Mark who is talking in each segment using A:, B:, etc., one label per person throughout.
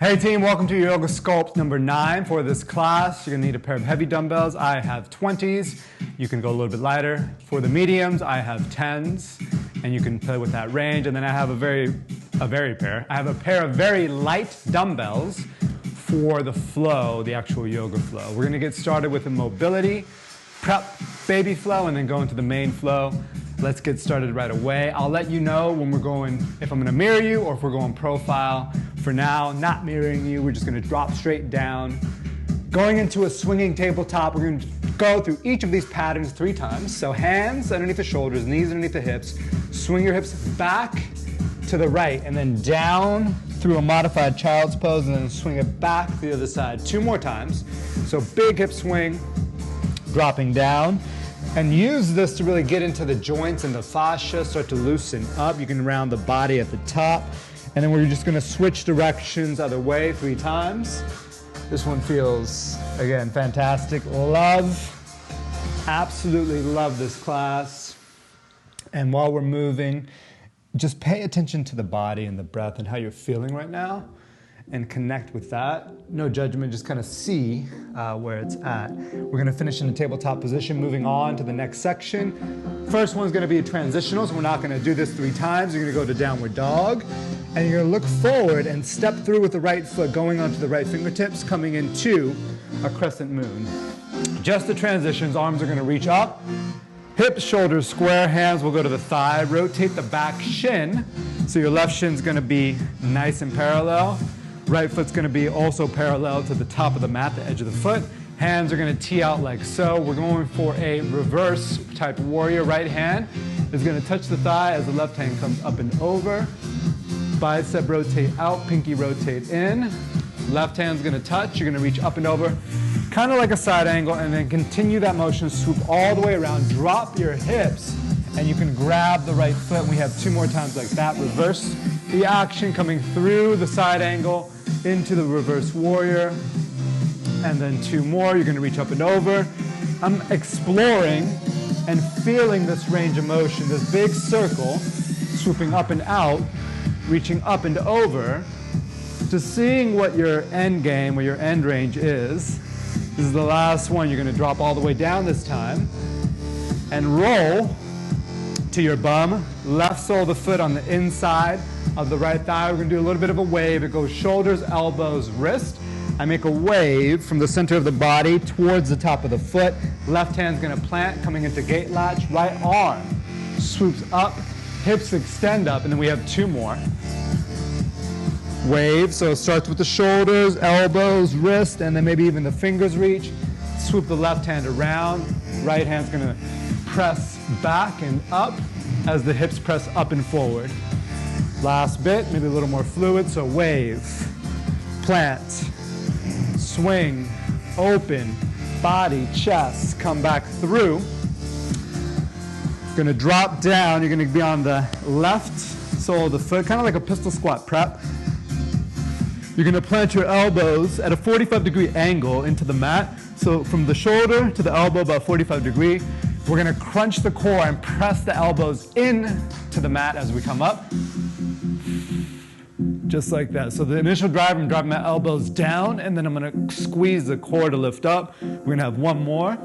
A: Hey team, welcome to Yoga Sculpt number 9. For this class, you're gonna need a pair of heavy dumbbells. I have 20s. You can go a little bit lighter. For the mediums, I have 10s, and you can play with that range. And then I have I have a pair of very light dumbbells for the flow, the actual yoga flow. We're gonna get started with a mobility, prep, baby flow, and then go into the main flow. Let's get started right away. I'll let you know when we're going, if I'm gonna mirror you or if we're going profile. For now, not mirroring you, we're just gonna drop straight down. Going into a swinging tabletop, we're gonna go through each of these patterns 3 times. So hands underneath the shoulders, knees underneath the hips. Swing your hips back to the right and then down through a modified child's pose and then swing it back to the other side 2 more times. So big hip swing, dropping down. And use this to really get into the joints and the fascia, start to loosen up. You can round the body at the top. And then we're just gonna switch directions other way 3 times. This one feels, again, fantastic. Absolutely love this class. And while we're moving, just pay attention to the body and the breath and how you're feeling right now and connect with that. No judgment, just kind of see where it's at. We're gonna finish in a tabletop position, moving on to the next section. First one's gonna be a transitional, so we're not gonna do this 3 times. You're gonna go to downward dog, and you're gonna look forward and step through with the right foot, going onto the right fingertips, coming into a crescent moon. Just the transitions, arms are gonna reach up, hips, shoulders square, hands will go to the thigh, rotate the back shin, so your left shin's gonna be nice and parallel. Right foot's gonna be also parallel to the top of the mat, the edge of the foot. Hands are gonna tee out like so. We're going for a reverse type warrior. Right hand is gonna touch the thigh as the left hand comes up and over. Bicep rotate out, pinky rotate in. Left hand's gonna touch, you're gonna reach up and over, kind of like a side angle, and then continue that motion, swoop all the way around, drop your hips, and you can grab the right foot. We have 2 more times like that. Reverse the action, coming through the side angle into the reverse warrior. And then 2 more, you're gonna reach up and over. I'm exploring and feeling this range of motion, this big circle, swooping up and out, reaching up and over, to seeing what your end game, what your end range is. This is the last one. You're gonna drop all the way down this time and roll to your bum, left sole of the foot on the inside of the right thigh. We're gonna do a little bit of a wave. It goes shoulders, elbows, wrist. I make a wave from the center of the body towards the top of the foot. Left hand's gonna plant, coming into gate latch. Right arm swoops up, hips extend up, and then we have 2 more. Wave, so it starts with the shoulders, elbows, wrist, and then maybe even the fingers reach. Swoop the left hand around. Right hand's gonna press back and up as the hips press up and forward. Last bit, maybe a little more fluid, so wave, plant, swing, open, body, chest, come back through. Gonna drop down, you're gonna be on the left sole of the foot, kind of like a pistol squat prep. You're gonna plant your elbows at a 45-degree angle into the mat. So from the shoulder to the elbow, about 45-degree. We're gonna crunch the core and press the elbows in to the mat as we come up. Just like that. So the initial drive, I'm driving my elbows down, and then I'm gonna squeeze the core to lift up. We're gonna have 1 more.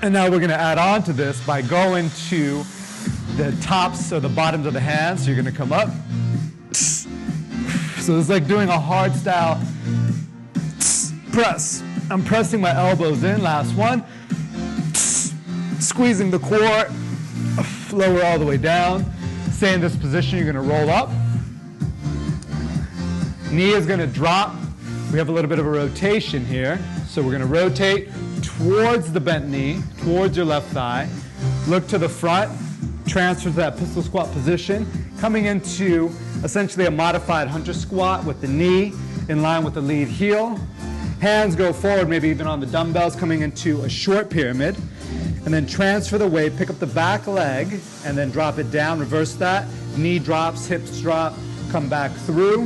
A: And now we're gonna add on to this by going to the tops or the bottoms of the hands. So you're gonna come up. So it's like doing a hard style press. I'm pressing my elbows in, last one. Squeezing the core, lower all the way down. Stay in this position, you're gonna roll up. Knee is gonna drop. We have a little bit of a rotation here. So we're gonna rotate towards the bent knee, towards your left thigh. Look to the front, transfer to that pistol squat position, coming into essentially a modified hunter squat with the knee in line with the lead heel. Hands go forward, maybe even on the dumbbells, coming into a short pyramid. And then transfer the weight, pick up the back leg, and then drop it down, reverse that. Knee drops, hips drop, come back through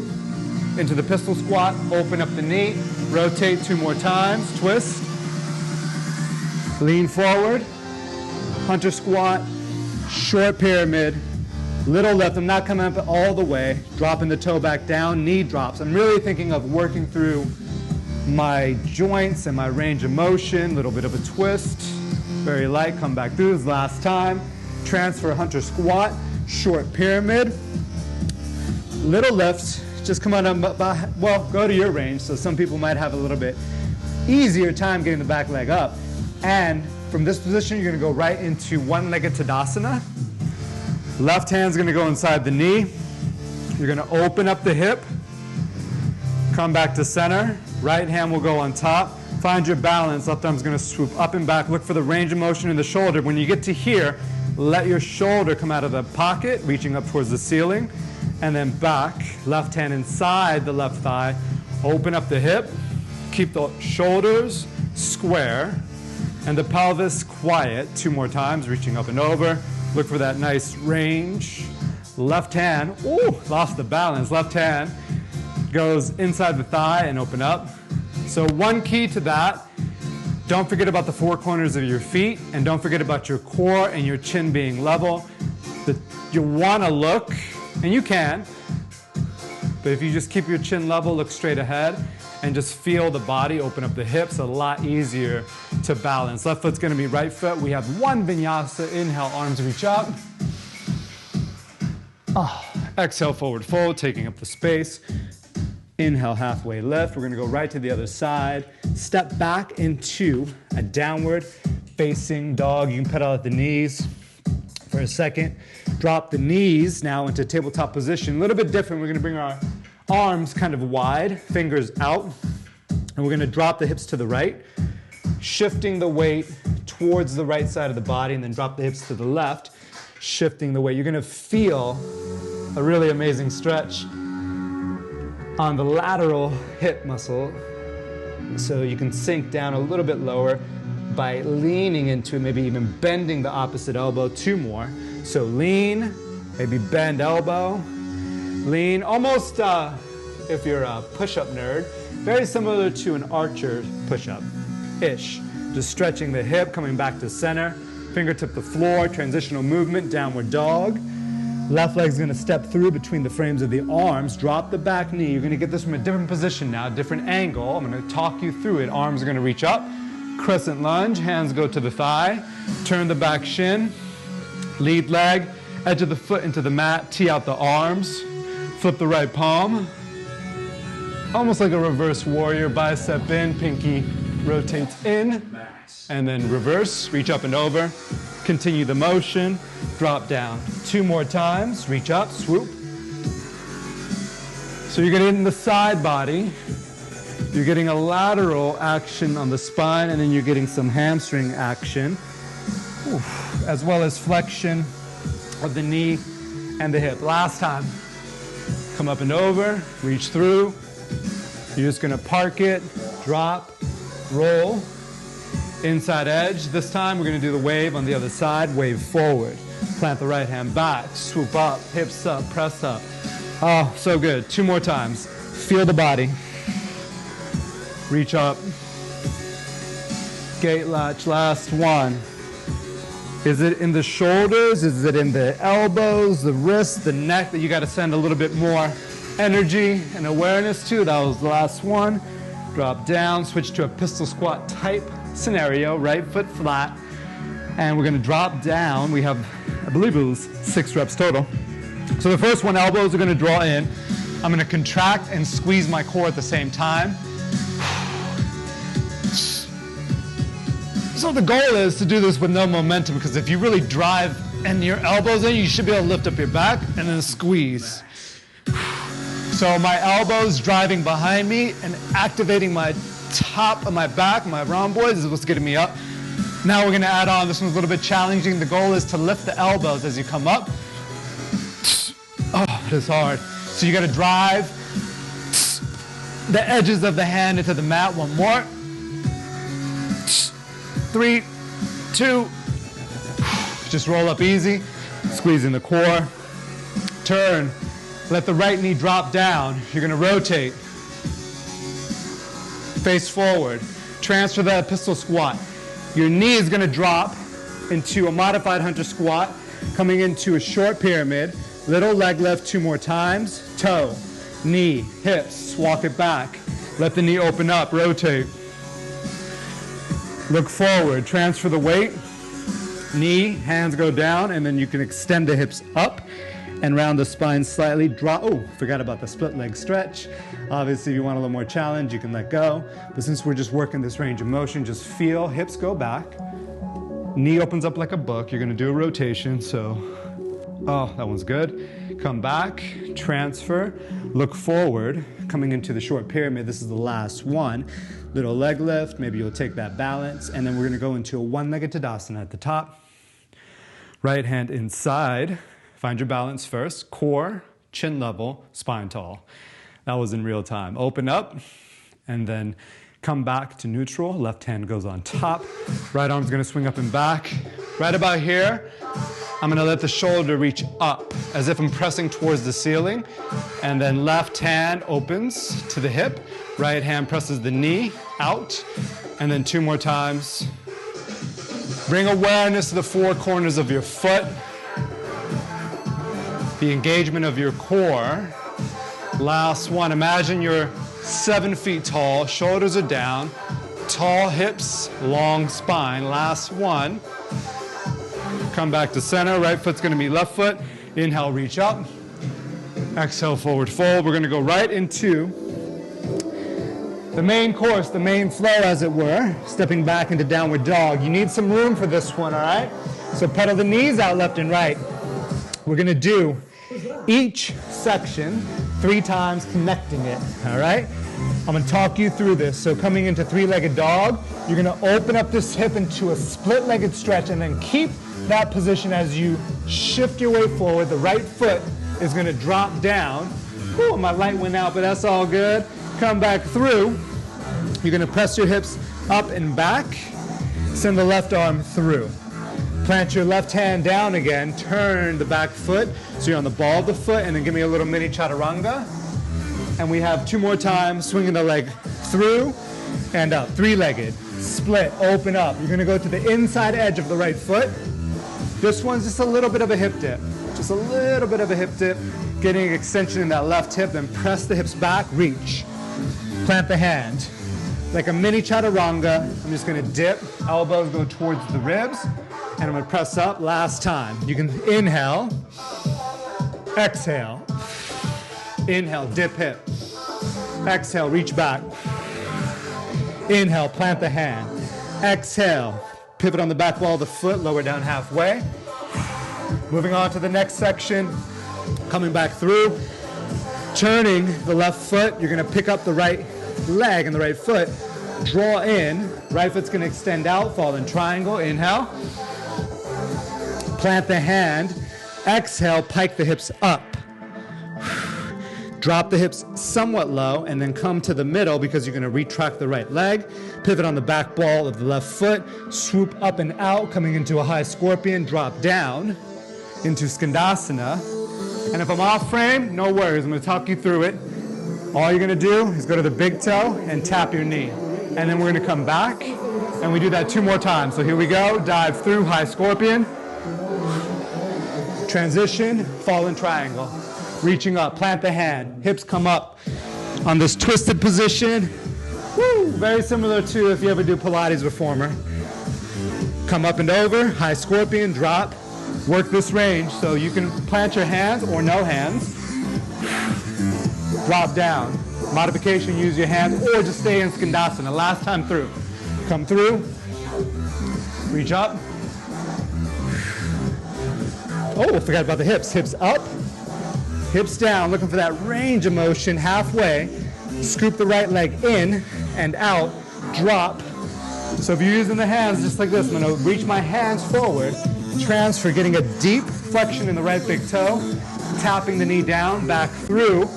A: into the pistol squat, open up the knee, rotate 2 more times, twist. Lean forward, hunter squat, short pyramid, Little lift, I'm not coming up all the way, dropping the toe back down, knee drops. I'm really thinking of working through my joints and my range of motion, little bit of a twist, very light, come back through this last time. Transfer hunter squat, short pyramid, little lifts, just come on up, well, go to your range. So some people might have a little bit easier time getting the back leg up. And from this position, you're gonna go right into one-legged Tadasana. Left hand's gonna go inside the knee. You're gonna open up the hip, come back to center. Right hand will go on top. Find your balance. Left arm's gonna swoop up and back. Look for the range of motion in the shoulder. When you get to here, let your shoulder come out of the pocket, reaching up towards the ceiling, and then back. Left hand inside the left thigh. Open up the hip. Keep the shoulders square and the pelvis quiet. 2 more times, reaching up and over. Look for that nice range. Left hand, ooh, lost the balance. Left hand goes inside the thigh and open up. So one key to that, don't forget about the 4 corners of your feet, and don't forget about your core and your chin being level. You want to look, and you can, but if you just keep your chin level, look straight ahead, and just feel the body, open up the hips, a lot easier to balance. Left foot's going to be right foot. We have 1 vinyasa. Inhale, arms reach up. Exhale, forward fold, taking up the space. Inhale, halfway lift. We're gonna go right to the other side. Step back into a downward facing dog. You can pedal at the knees for a second. Drop the knees now into tabletop position. A little bit different. We're gonna bring our arms kind of wide, fingers out, and we're gonna drop the hips to the right, shifting the weight towards the right side of the body, and then drop the hips to the left, shifting the weight. You're gonna feel a really amazing stretch on the lateral hip muscle, so you can sink down a little bit lower by leaning into it, maybe even bending the opposite elbow. 2 more. So lean, maybe bend elbow, lean, almost if you're a push-up nerd, very similar to an archer push-up-ish. Just stretching the hip, coming back to center, fingertip to floor, transitional movement, downward dog. Left leg's gonna step through between the frames of the arms, drop the back knee. You're gonna get this from a different position now, different angle. I'm gonna talk you through it. Arms are gonna reach up, crescent lunge, hands go to the thigh, turn the back shin, lead leg, edge of the foot into the mat, tee out the arms, flip the right palm, almost like a reverse warrior, bicep in, pinky rotates in, and then reverse, reach up and over. Continue the motion, drop down. 2 more times, reach up, swoop. So you're getting the side body, you're getting a lateral action on the spine, and then you're getting some hamstring action, as well as flexion of the knee and the hip. Last time, come up and over, reach through. You're just gonna park it, drop, roll. Inside edge. This time we're going to do the wave on the other side. Wave forward. Plant the right hand back. Swoop up. Hips up. Press up. Oh, so good. 2 more times. Feel the body. Reach up. Gate latch. Last one. Is it in the shoulders? Is it in the elbows, the wrists, the neck that you got to send a little bit more energy and awareness to? That was the last one. Drop down. Switch to a pistol squat type scenario, right foot flat, and we're going to drop down. We have, I believe it was 6 reps total. So the first one, elbows are going to draw in. I'm going to contract and squeeze my core at the same time. So the goal is to do this with no momentum, because if you really drive and your elbows in, you should be able to lift up your back and then squeeze. So my elbows driving behind me and activating my top of my back, my rhomboids is what's getting me up. Now we're gonna add on, this one's a little bit challenging. The goal is to lift the elbows as you come up. Oh, it is hard. So you gotta drive the edges of the hand into the mat. 1 more. 3, 2. Just roll up easy, squeezing the core. Turn, let the right knee drop down. You're gonna rotate. Face forward, transfer that pistol squat. Your knee is going to drop into a modified hunter squat, coming into a short pyramid. Little leg lift 2 more times. Toe, knee, hips, walk it back. Let the knee open up, rotate. Look forward, transfer the weight. Knee, hands go down, and then you can extend the hips up and round the spine slightly. Drop, oh, forgot about the split leg stretch. Obviously, if you want a little more challenge, you can let go. But since we're just working this range of motion, just feel hips go back. Knee opens up like a book. You're gonna do a rotation, so, oh, that one's good. Come back, transfer, look forward, coming into the short pyramid. This is the last one. Little leg lift, maybe you'll take that balance, and then we're gonna go into a one-legged Tadasana at the top. Right hand inside, find your balance first. Core, chin level, spine tall. That was in real time. Open up, and then come back to neutral. Left hand goes on top. Right arm's gonna swing up and back. Right about here, I'm gonna let the shoulder reach up as if I'm pressing towards the ceiling. And then left hand opens to the hip. Right hand presses the knee out. And then 2 more times. Bring awareness to the 4 corners of your foot. The engagement of your core. Last one, imagine you're 7 feet tall, shoulders are down, tall hips, long spine. Last one. Come back to center, right foot's gonna meet left foot. Inhale, reach up. Exhale, forward fold. We're gonna go right into the main course, the main flow as it were, stepping back into downward dog. You need some room for this one, all right? So pedal the knees out left and right. We're gonna do each section 3 times, connecting it, all right? I'm gonna talk you through this. So coming into 3-legged dog, you're gonna open up this hip into a split-legged stretch and then keep that position as you shift your way forward. The right foot is gonna drop down. Whew, my light went out, but that's all good. Come back through. You're gonna press your hips up and back. Send the left arm through. Plant your left hand down again. Turn the back foot so you're on the ball of the foot, and then give me a little mini chaturanga. And we have 2 more times, swinging the leg through and up. 3-legged, split, open up. You're gonna go to the inside edge of the right foot. This one's just a little bit of a hip dip. Just a little bit of a hip dip. Getting an extension in that left hip, then press the hips back, reach. Plant the hand. Like a mini chaturanga, I'm just gonna dip, elbows go towards the ribs, and I'm gonna press up. Last time. You can inhale, exhale, inhale, dip hip, exhale, reach back, inhale, plant the hand, exhale, pivot on the back wall of the foot, lower down halfway. Moving on to the next section, coming back through, turning the left foot, you're gonna pick up the right leg and the right foot, draw in, right foot's gonna extend out, fall in triangle, inhale, plant the hand, exhale, pike the hips up. Drop the hips somewhat low and then come to the middle because you're gonna retract the right leg, pivot on the back ball of the left foot, swoop up and out, coming into a high scorpion, drop down into Skandasana. And if I'm off frame, no worries, I'm gonna talk you through it. All you're gonna do is go to the big toe and tap your knee. And then we're gonna come back and we do that 2 more times. So here we go, dive through, high scorpion. Transition, fall in triangle. Reaching up, plant the hand, hips come up on this twisted position. Woo, very similar to if you ever do Pilates reformer. Come up and over, high scorpion, drop. Work this range so you can plant your hands or no hands. Drop down. Modification, use your hands or just stay in Skandasana. Last time through. Come through, reach up. Oh, I forgot about the hips. Hips up, hips down, looking for that range of motion halfway. Scoop the right leg in and out, drop. So if you're using the hands just like this, I'm gonna reach my hands forward, transfer, getting a deep flexion in the right big toe, tapping the knee down, back through,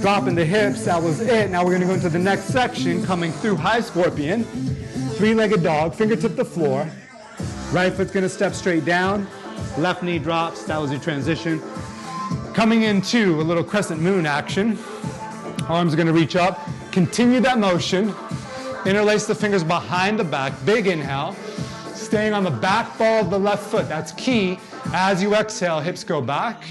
A: dropping the hips, that was it. Now we're gonna go into the next section, coming through high scorpion, 3-legged dog, fingertip to floor, right foot's gonna step straight down, left knee drops, that was your transition. Coming into a little crescent moon action, arms are gonna reach up, continue that motion, interlace the fingers behind the back, big inhale, staying on the back ball of the left foot, that's key. As you exhale, hips go back,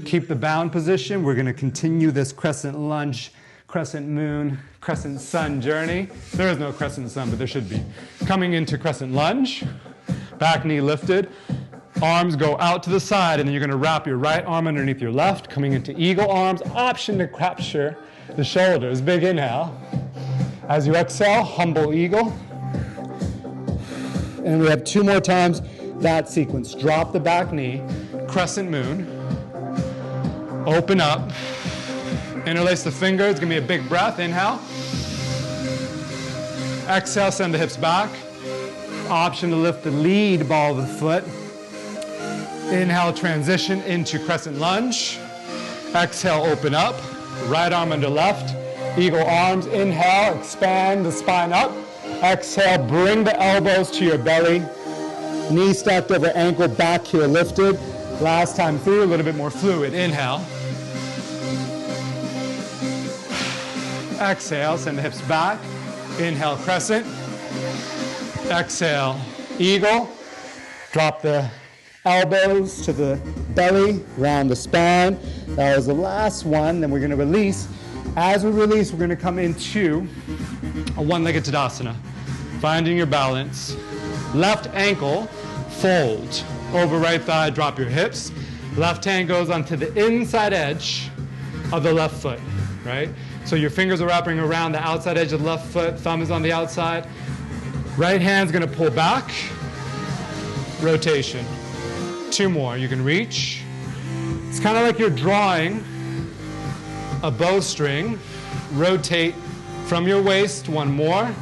A: Keep the bound position. We're gonna continue this crescent lunge, crescent moon, crescent sun journey. There is no crescent sun, but there should be. Coming into crescent lunge, back knee lifted, arms go out to the side, and then you're gonna wrap your right arm underneath your left, coming into eagle arms, option to capture the shoulders. Big inhale. As you exhale, humble eagle. And we have 2 more times that sequence. Drop the back knee, crescent moon, open up, interlace the fingers, give me a big breath, inhale. Exhale, send the hips back. Option to lift the lead ball of the foot. Inhale, transition into crescent lunge. Exhale, open up, right arm under left, eagle arms, inhale, expand the spine up. Exhale, bring the elbows to your belly. Knee stacked over ankle, back heel lifted. Last time through, a little bit more fluid. Inhale. Exhale, send the hips back. Inhale, crescent. Exhale, eagle. Drop the elbows to the belly, round the spine. That was the last one. Then we're going to release. As we release, we're going to come into a one-legged Tadasana. Finding your balance. Left ankle, fold. Over right thigh, drop your hips. Left hand goes onto the inside edge of the left foot, right? So your fingers are wrapping around the outside edge of the left foot, thumb is on the outside. Right hand's gonna pull back, rotation. 2 more, you can reach. It's kind of like you're drawing a bowstring. Rotate from your waist, 1 more.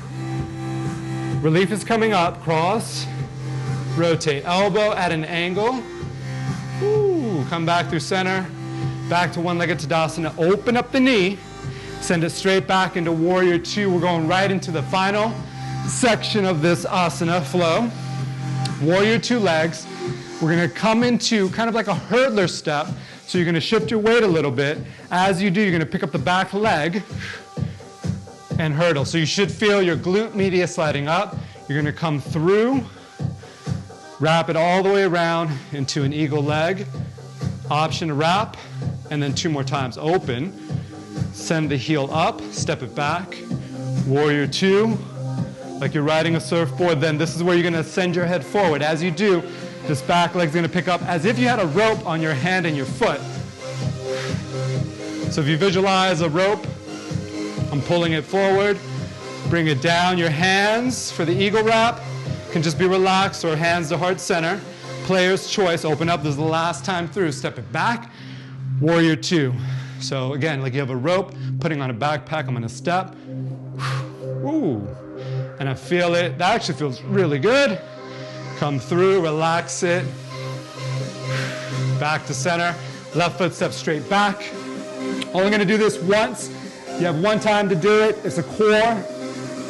A: Relief is coming up, cross, rotate. Elbow at an angle. Ooh, come back through center, back to one-legged Tadasana. Open up the knee, send it straight back into Warrior 2. We're going right into the final section of this asana flow. Warrior 2 legs. We're gonna come into kind of like a hurdler step. So you're gonna shift your weight a little bit. As you do, you're gonna pick up the back leg and hurdle. So you should feel your glute medius sliding up. You're gonna come through, wrap it all the way around into an eagle leg. Option to wrap, and then 2 more times. Open, send the heel up, step it back. Warrior 2, like you're riding a surfboard. Then this is where you're gonna send your head forward. As you do, this back leg's gonna pick up as if you had a rope on your hand and your foot. So if you visualize a rope, I'm pulling it forward, bring it down. Your hands for the eagle wrap can just be relaxed or hands to heart center. Player's choice, open up, this is the last time through, step it back. Warrior 2. So again, like you have a rope, putting on a backpack, I'm gonna step. Ooh, and I feel it, that actually feels really good. Come through, relax it. Back to center, left foot steps straight back. Only gonna do this once. You have 1 time to do it. It's a core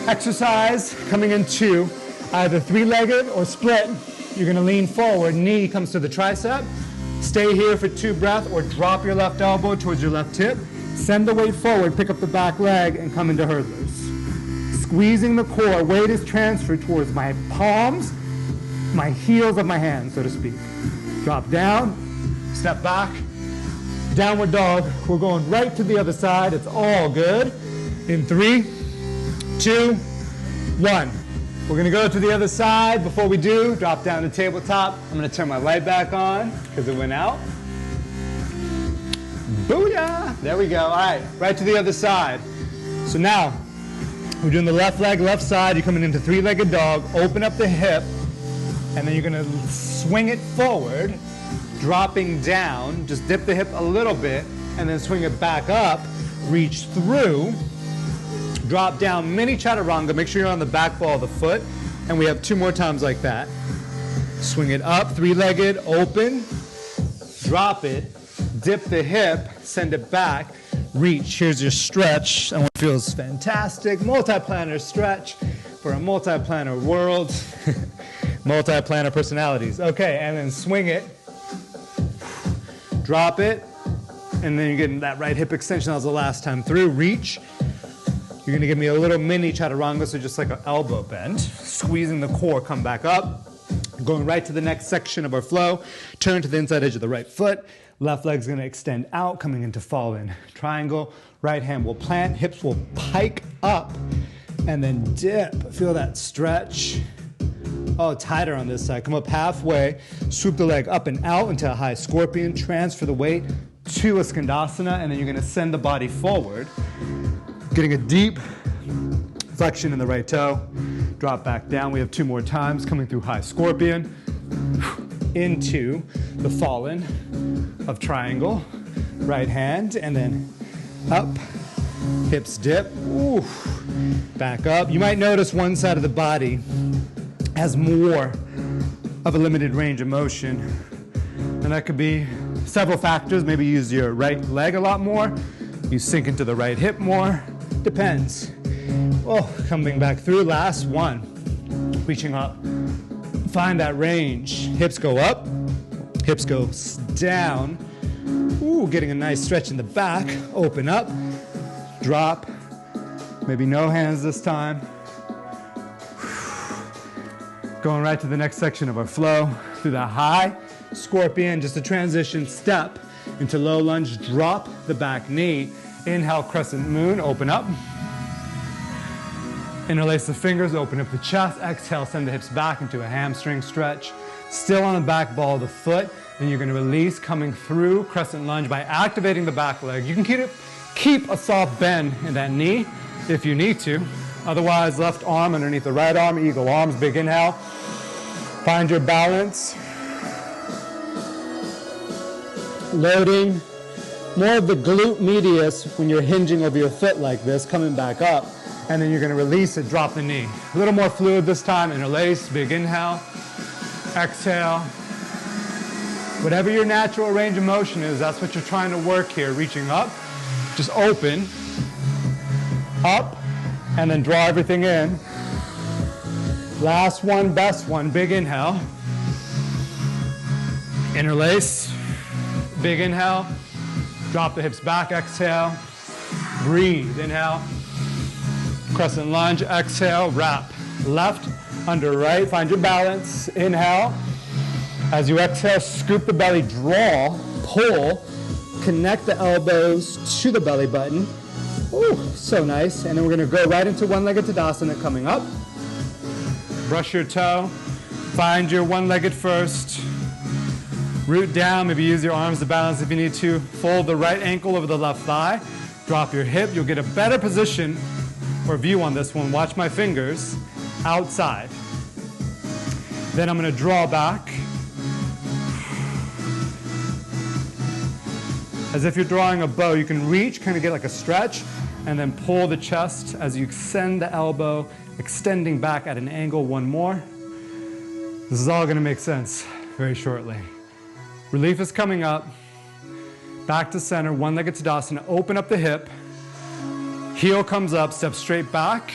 A: exercise coming into either 3-legged or split. You're gonna lean forward, knee comes to the tricep. Stay here for 2 breaths or drop your left elbow towards your left hip. Send the weight forward, pick up the back leg and come into hurdlers. Squeezing the core, weight is transferred towards my palms, my heels of my hands, so to speak. Drop down, step back, downward dog. We're going right to the other side. It's all good. In 3, 2, 1. We're gonna go to the other side. Before we do, drop down to tabletop. I'm gonna turn my light back on because it went out. Booyah! There we go. All right, right to the other side. So now, we're doing the left leg, left side. You're coming into 3-legged dog. Open up the hip, and then you're gonna swing it forward, dropping down. Just dip the hip a little bit, and then swing it back up. Reach through. Drop down, mini chaturanga. Make sure you're on the back ball of the foot. And we have 2 more times like that. Swing it up, 3-legged, open. Drop it, dip the hip, send it back. Reach, here's your stretch. That one feels fantastic. Multi-planar stretch for a multi-planar world. Multi-planar personalities. Okay, and then swing it. Drop it. And then you're getting that right hip extension. That was the last time through. Reach. You're gonna give me a little mini chaturanga, so just like an elbow bend. Squeezing the core, come back up. Going right to the next section of our flow, turn to the inside edge of the right foot. Left leg's gonna extend out, coming into fall-in triangle. Right hand will plant, hips will pike up, and then dip. Feel that stretch. Oh, tighter on this side. Come up halfway, swoop the leg up and out into a high scorpion, transfer the weight to a skandasana, and then you're gonna send the body forward. Getting a deep flexion in the right toe. Drop back down. We have 2 more times. Coming through high scorpion into the fallen of triangle. Right hand, and then up. Hips dip. Ooh. Back up. You might notice one side of the body has more of a limited range of motion. And that could be several factors. Maybe use your right leg a lot more. You sink into the right hip more. Depends. Oh, coming back through, last one. Reaching up, find that range. Hips go up, hips go down. Ooh, getting a nice stretch in the back. Open up, drop. Maybe no hands this time. Going right to the next section of our flow. Through the high scorpion, just a transition step into low lunge. Drop the back knee. Inhale, crescent moon, open up. Interlace the fingers, open up the chest. Exhale, send the hips back into a hamstring stretch. Still on the back ball of the foot. Then you're going to release, coming through crescent lunge by activating the back leg. You can keep a soft bend in that knee if you need to. Otherwise, left arm underneath the right arm, eagle arms, big inhale. Find your balance. Loading more of the glute medius when you're hinging over your foot like this, coming back up. And then you're going to release it, drop the knee. A little more fluid this time. Interlace, big inhale, exhale. Whatever your natural range of motion is, that's what you're trying to work here. Reaching up, just open, up, and then draw everything in. Last one, best one, big inhale. Interlace, big inhale. Drop the hips back, exhale. Breathe, inhale. Crescent lunge, exhale, wrap. Left under right, find your balance. Inhale. As you exhale, scoop the belly, draw, pull, connect the elbows to the belly button. Ooh, so nice. And then we're gonna go right into one-legged Tadasana coming up. Brush your toe, find your one-legged first. Root down, maybe use your arms to balance if you need to. Fold the right ankle over the left thigh. Drop your hip, you'll get a better position or view on this one. Watch my fingers outside. Then I'm going to draw back as if you're drawing a bow. You can reach, kind of get like a stretch, and then pull the chest as you extend the elbow, extending back at an angle. One more. This is all going to make sense very shortly. Relief is coming up. Back to center, one-legged Tadasana. Open up the hip. Heel comes up, step straight back.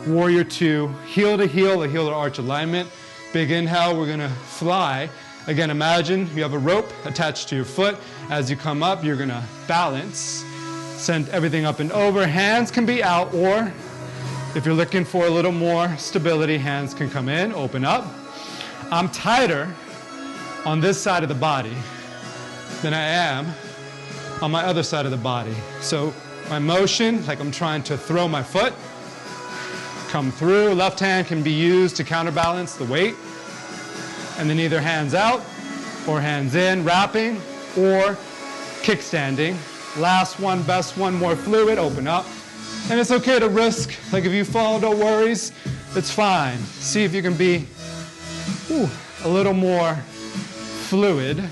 A: Warrior two, heel to heel, a heel to arch alignment. Big inhale, we're gonna fly. Again, imagine you have a rope attached to your foot. As you come up, you're gonna balance. Send everything up and over. Hands can be out, or if you're looking for a little more stability, hands can come in, open up. I'm tighter on this side of the body than I am on my other side of the body. So my motion, like I'm trying to throw my foot, come through. Left hand can be used to counterbalance the weight. And then either hands out or hands in, wrapping or kickstanding. Last one, best one, more fluid, open up. And it's okay to risk, like if you fall, no worries, it's fine. See if you can be a little more fluid.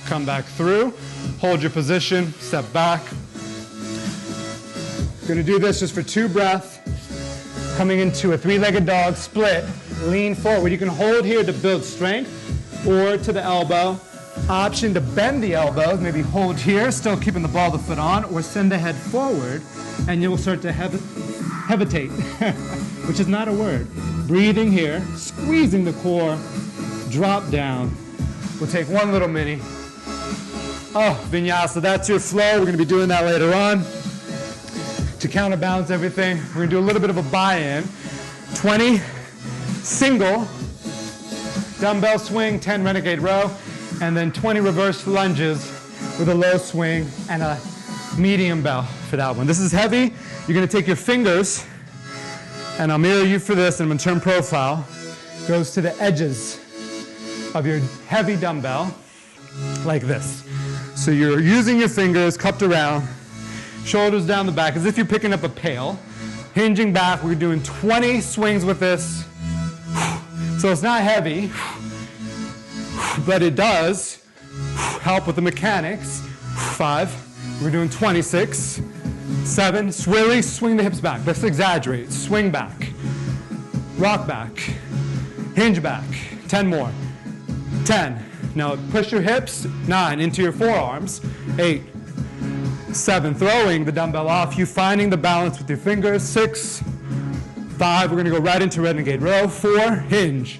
A: Come back through, hold your position, step back. Gonna do this just for 2 breaths. Coming into a 3-legged dog split, lean forward. You can hold here to build strength or to the elbow. Option to bend the elbows, maybe hold here, still keeping the ball of the foot on, or send the head forward and you'll start to hevitate, which is not a word. Breathing here, squeezing the core, drop down. We'll take one little mini. Oh, vinyasa, that's your flow. We're gonna be doing that later on. To counterbalance everything, we're gonna do a little bit of a buy-in. 20 single dumbbell swing, 10 renegade row, and then 20 reverse lunges with a low swing and a medium bell for that one. This is heavy. You're gonna take your fingers, and I'll mirror you for this, and I'm gonna turn profile. Goes to the edges of your heavy dumbbell, like this. So you're using your fingers cupped around, shoulders down the back, as if you're picking up a pail. Hinging back, we're doing 20 swings with this. So it's not heavy, but it does help with the mechanics. 5, we're doing 26, 7, really swing the hips back. Let's exaggerate. Swing back, rock back, hinge back. 10 more. 10. Now push your hips. 9, into your forearms. 8, 7, throwing the dumbbell off, you finding the balance with your fingers. 6, 5, we're gonna go right into renegade row. 4, hinge.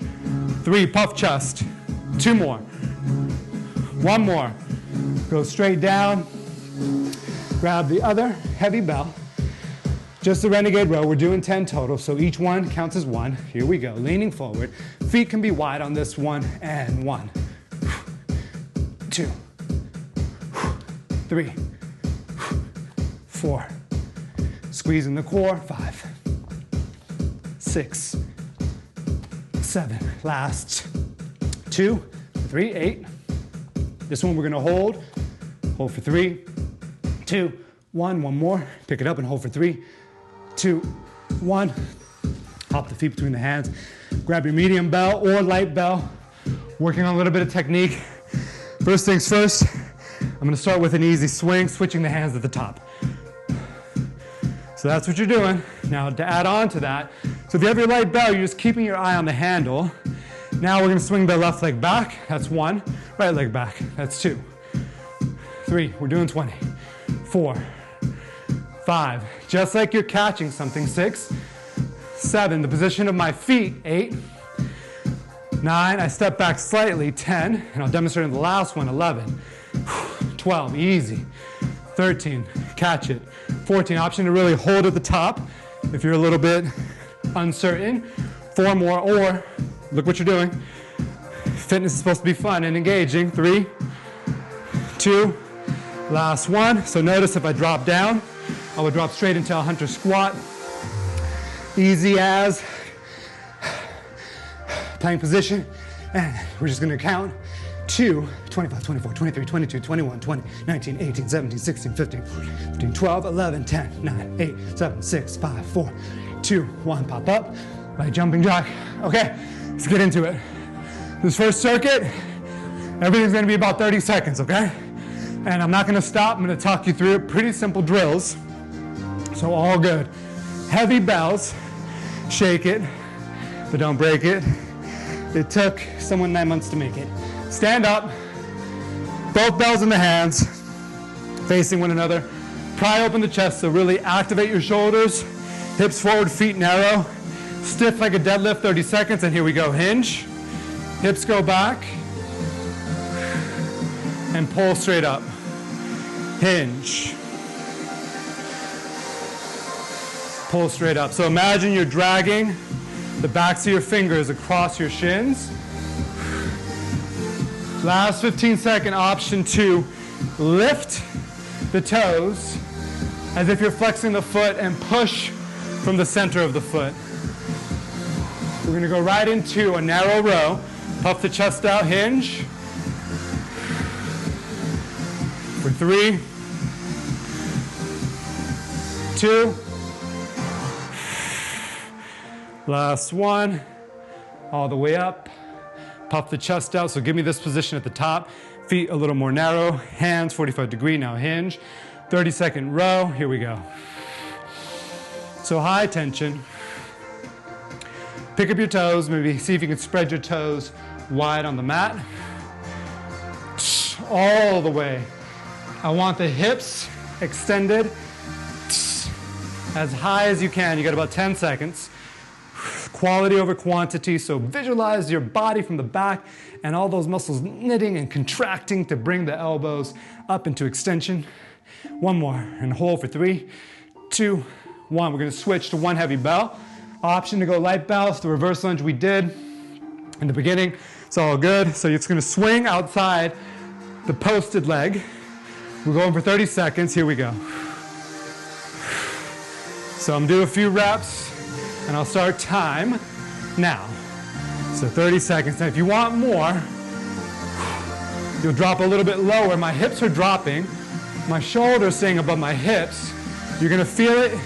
A: 3, puff chest. 2 more. 1 more. Go straight down. Grab the other heavy bell. Just the renegade row. We're doing 10 total, so each one counts as 1. Here we go, leaning forward. Feet can be wide on this one, and 1, 2, 3, 4. Squeezing the core. 5, 6, 7. Last 2, 3, 8. This one we're gonna hold. Hold for 3, 2, 1. One more. Pick it up and hold for 3, 2, 1. Hop the feet between the hands. Grab your medium bell or light bell. Working on a little bit of technique. First things first, I'm gonna start with an easy swing, switching the hands at the top. So that's what you're doing. Now to add on to that, so if you have your light bell, you're just keeping your eye on the handle. Now we're gonna swing the left leg back, that's 1. Right leg back, that's 2. 3, we're doing 20. 4, 5, just like you're catching something. 6, 7, the position of my feet. 8, 9, I step back slightly. 10, and I'll demonstrate in the last one. 11, 12, easy. 13, catch it. 14, option to really hold at the top if you're a little bit uncertain. 4 more, or look what you're doing. Fitness is supposed to be fun and engaging. 3, 2, last 1. So notice if I drop down, I would drop straight into a hunter squat. Easy as plank position, and we're just gonna count 2, 25, 24, 23, 22, 21, 20, 19, 18, 17, 16, 15, 14, 15, 12, 11, 10, 9, 8, 7, 6, 5, 4, 2, 1, pop up, like jumping jack. Okay, let's get into it. This first circuit, everything's gonna be about 30 seconds, okay? And I'm not gonna stop, I'm gonna talk you through it. Pretty simple drills, so all good. Heavy bells, shake it, but don't break it. It took someone 9 months to make it. Stand up, both bells in the hands, facing one another. Pry open the chest, so really activate your shoulders, hips forward, feet narrow, stiff like a deadlift, 30 seconds, and here we go. Hinge, hips go back, and pull straight up. Hinge. Pull straight up. So imagine you're dragging the backs of your fingers across your shins. Last 15-second option to lift the toes as if you're flexing the foot and push from the center of the foot. We're gonna go right into a narrow row. Puff the chest out, hinge. For 3, 2, last 1, all the way up. Puff the chest out, so give me this position at the top. Feet a little more narrow, hands 45-degree, now hinge. 30-second row, here we go. So high tension. Pick up your toes, maybe see if you can spread your toes wide on the mat. All the way. I want the hips extended as high as you can. You got about 10 seconds. Quality over quantity, so visualize your body from the back and all those muscles knitting and contracting to bring the elbows up into extension. 1 more, and hold for 3, 2, 1. We're gonna switch to 1 heavy bell. option to go light bounce, the reverse lunge we did in the beginning. It's all good. So it's gonna swing outside the posted leg. We're going for 30 seconds. Here we go. So I'm doing a few reps and I'll start time now. So 30 seconds. Now if you want more, you'll drop a little bit lower. My hips are dropping. My shoulders staying above my hips. You're gonna feel it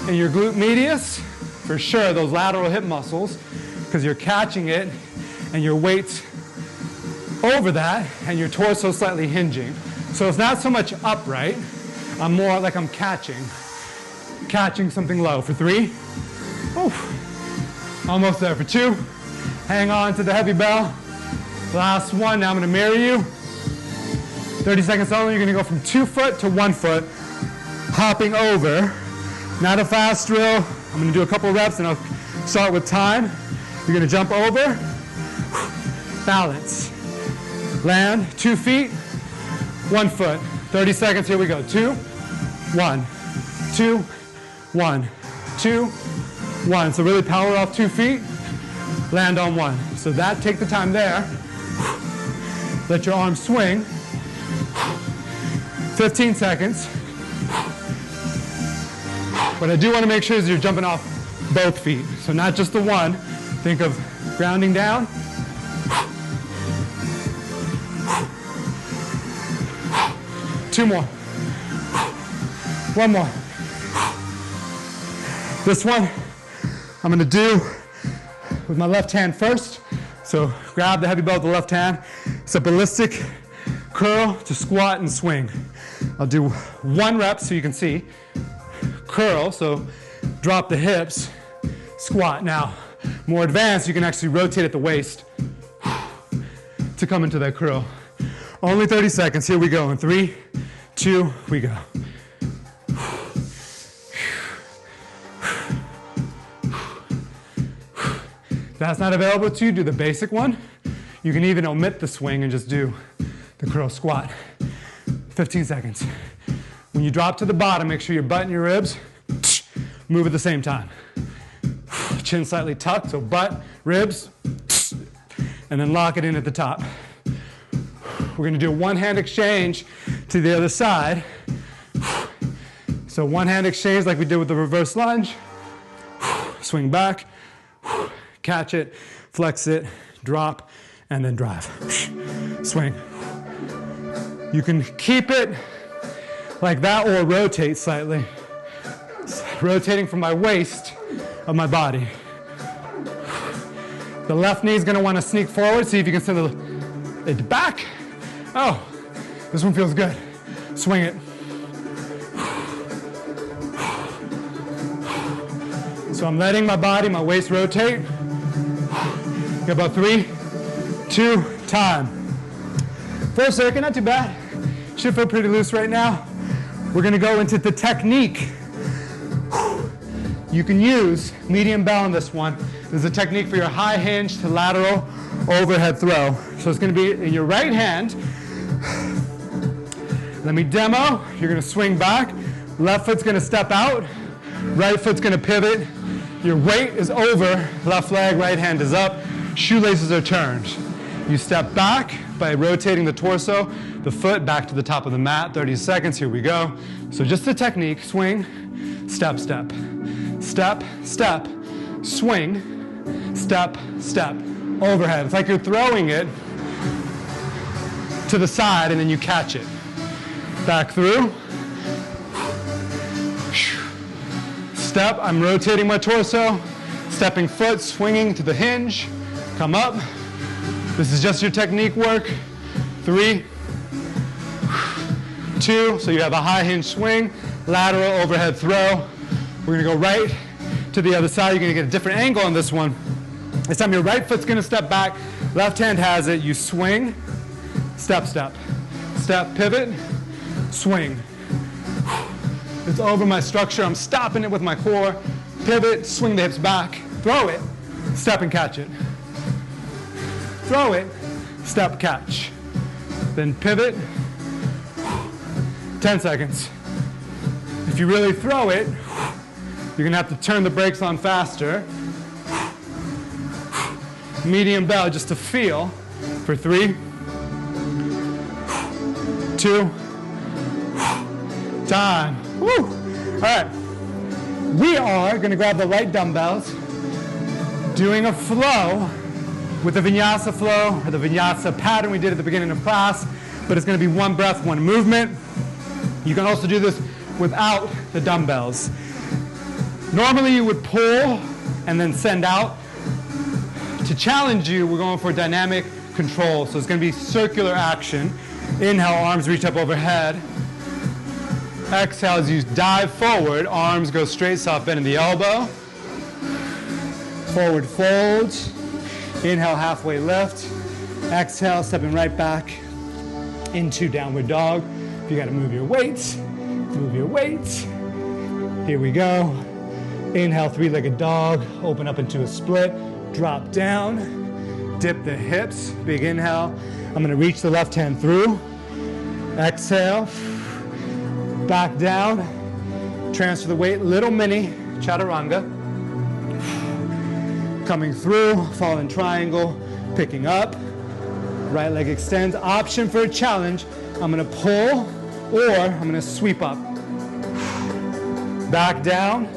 A: in your glute medius, for sure, those lateral hip muscles, because you're catching it and your weight's over that and your torso slightly hinging. So it's not so much upright. I'm more like I'm catching something low. For 3, almost there. For 2, hang on to the heavy bell. Last one, now I'm gonna mirror you. 30 seconds only, you're gonna go from 2 foot to 1 foot, hopping over. Not a fast drill. I'm gonna do a couple reps and I'll start with time. You're gonna jump over, balance. Land, 2 feet, 1 foot. 30 seconds, here we go. 2, 1, 2, 1, 2, 1. So really power off 2 feet, land on 1. So that, take the time there. Let your arms swing. 15 seconds. What I do want to make sure is you're jumping off both feet. So not just the one. Think of grounding down. Two more. One more. This one I'm going to do with my left hand first. So grab the heavy bell with the left hand. It's a ballistic curl to squat and swing. I'll do 1 rep so you can see. Curl, so drop the hips, squat. Now, more advanced, you can actually rotate at the waist to come into that curl. Only 30 seconds. Here we go. In 3, 2, we go. If that's not available to you, do the basic one. You can even omit the swing and just do the curl squat. 15 seconds. When you drop to the bottom, make sure your butt and your ribs move at the same time. Chin slightly tucked, so butt, ribs, and then lock it in at the top. We're gonna do a one-hand exchange to the other side. So one-hand exchange like we did with the reverse lunge. Swing back, catch it, flex it, drop, and then drive. Swing. You can keep it like that or rotate slightly. Rotating from my waist of my body. The left knee is going to want to sneak forward. See if you can send it back. Oh, this one feels good. Swing it. So I'm letting my body, my waist rotate. Got about 3, 2, time. First circuit, not too bad. Should feel pretty loose right now. We're going to go into the technique. You can use medium bell on this one. There's a technique for your high hinge to lateral overhead throw. So it's going to be in your right hand. Let me demo. You're going to swing back. Left foot's going to step out. Right foot's going to pivot. Your weight is over. Left leg, right hand is up. Shoelaces are turned. You step back by rotating the torso, the foot back to the top of the mat. 30 seconds. Here we go. So just the technique. Swing, step, step. Step, step, swing, step, step, overhead. It's like you're throwing it to the side and then you catch it. Back through. Step, I'm rotating my torso, stepping foot, swinging to the hinge, come up. This is just your technique work. 3, 2, so you have a high hinge swing, lateral overhead throw. We're gonna go right to the other side. You're gonna get a different angle on this one. This time your right foot's gonna step back, left hand has it. You swing, step, step, step, pivot, swing. It's over my structure. I'm stopping it with my core. Pivot, swing the hips back, throw it, step and catch it. Throw it, step, catch. Then pivot, 10 seconds. If you really throw it, You're gonna have to turn the brakes on faster. Medium bell just to feel for 3, 2, time. Woo! All right, we are gonna grab the light dumbbells, doing a flow with the vinyasa flow, or the vinyasa pattern we did at the beginning of class, but it's gonna be 1 breath, 1 movement. You can also do this without the dumbbells. Normally you would pull and then send out. To challenge you, we're going for dynamic control. So it's going to be circular action. Inhale, arms reach up overhead. Exhale, as you dive forward, arms go straight, soft bend in the elbow. Forward fold. Inhale, halfway lift. Exhale, stepping right back into downward dog. If you got to move your weights, move your weights. Here we go. Inhale, 3-legged dog. Open up into a split. Drop down, dip the hips, big inhale. I'm gonna reach the left hand through. Exhale, back down, transfer the weight, little mini chaturanga. Coming through, fallen triangle, picking up. Right leg extends. Option for a challenge, I'm gonna pull or I'm gonna sweep up. Back down,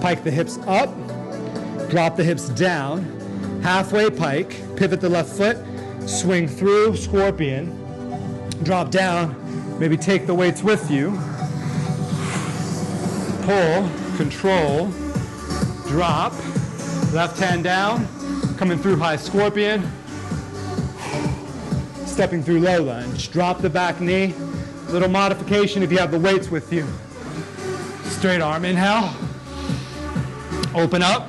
A: pike the hips up, drop the hips down. Halfway pike, pivot the left foot, swing through, scorpion, drop down, maybe take the weights with you, pull, control, drop, left hand down, coming through high scorpion, stepping through low lunge, drop the back knee, little modification if you have the weights with you. Straight arm, inhale, open up,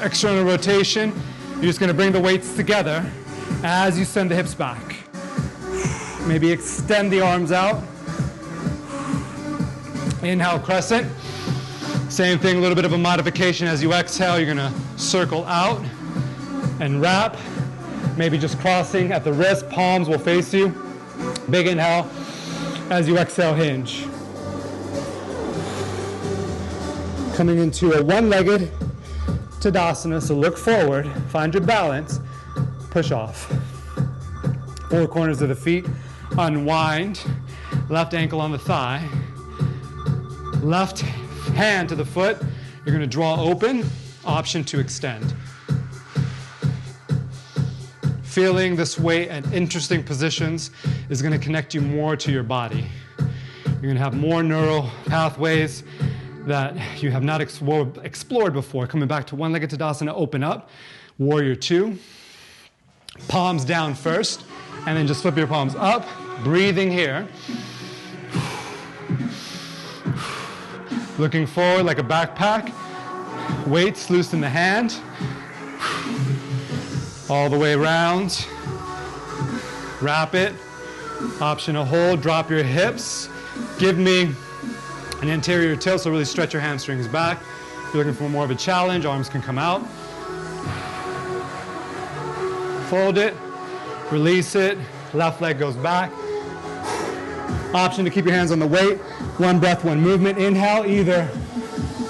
A: external rotation. You're just going to bring the weights together as you send the hips back. Maybe extend the arms out. Inhale, crescent. Same thing, a little bit of a modification as you exhale. You're going to circle out and wrap. Maybe just crossing at the wrist, palms will face you. Big inhale. As you exhale, hinge. Coming into a 1-legged Tadasana, so look forward, find your balance, push off. 4 corners of the feet, unwind, left ankle on the thigh, left hand to the foot, you're going to draw open, option to extend. Feeling this weight at interesting positions is going to connect you more to your body. You're going to have more neural pathways that you have not explored before. Coming back to 1-legged Tadasana, open up. Warrior 2. Palms down first, and then just flip your palms up. Breathing here. Looking forward like a backpack. Weights loose in the hand. All the way around. Wrap it. Optional hold, drop your hips. Give me an anterior tilt, so really stretch your hamstrings back. If you're looking for more of a challenge, arms can come out. Fold it, release it, left leg goes back. Option to keep your hands on the weight. 1 breath, 1 movement. Inhale, either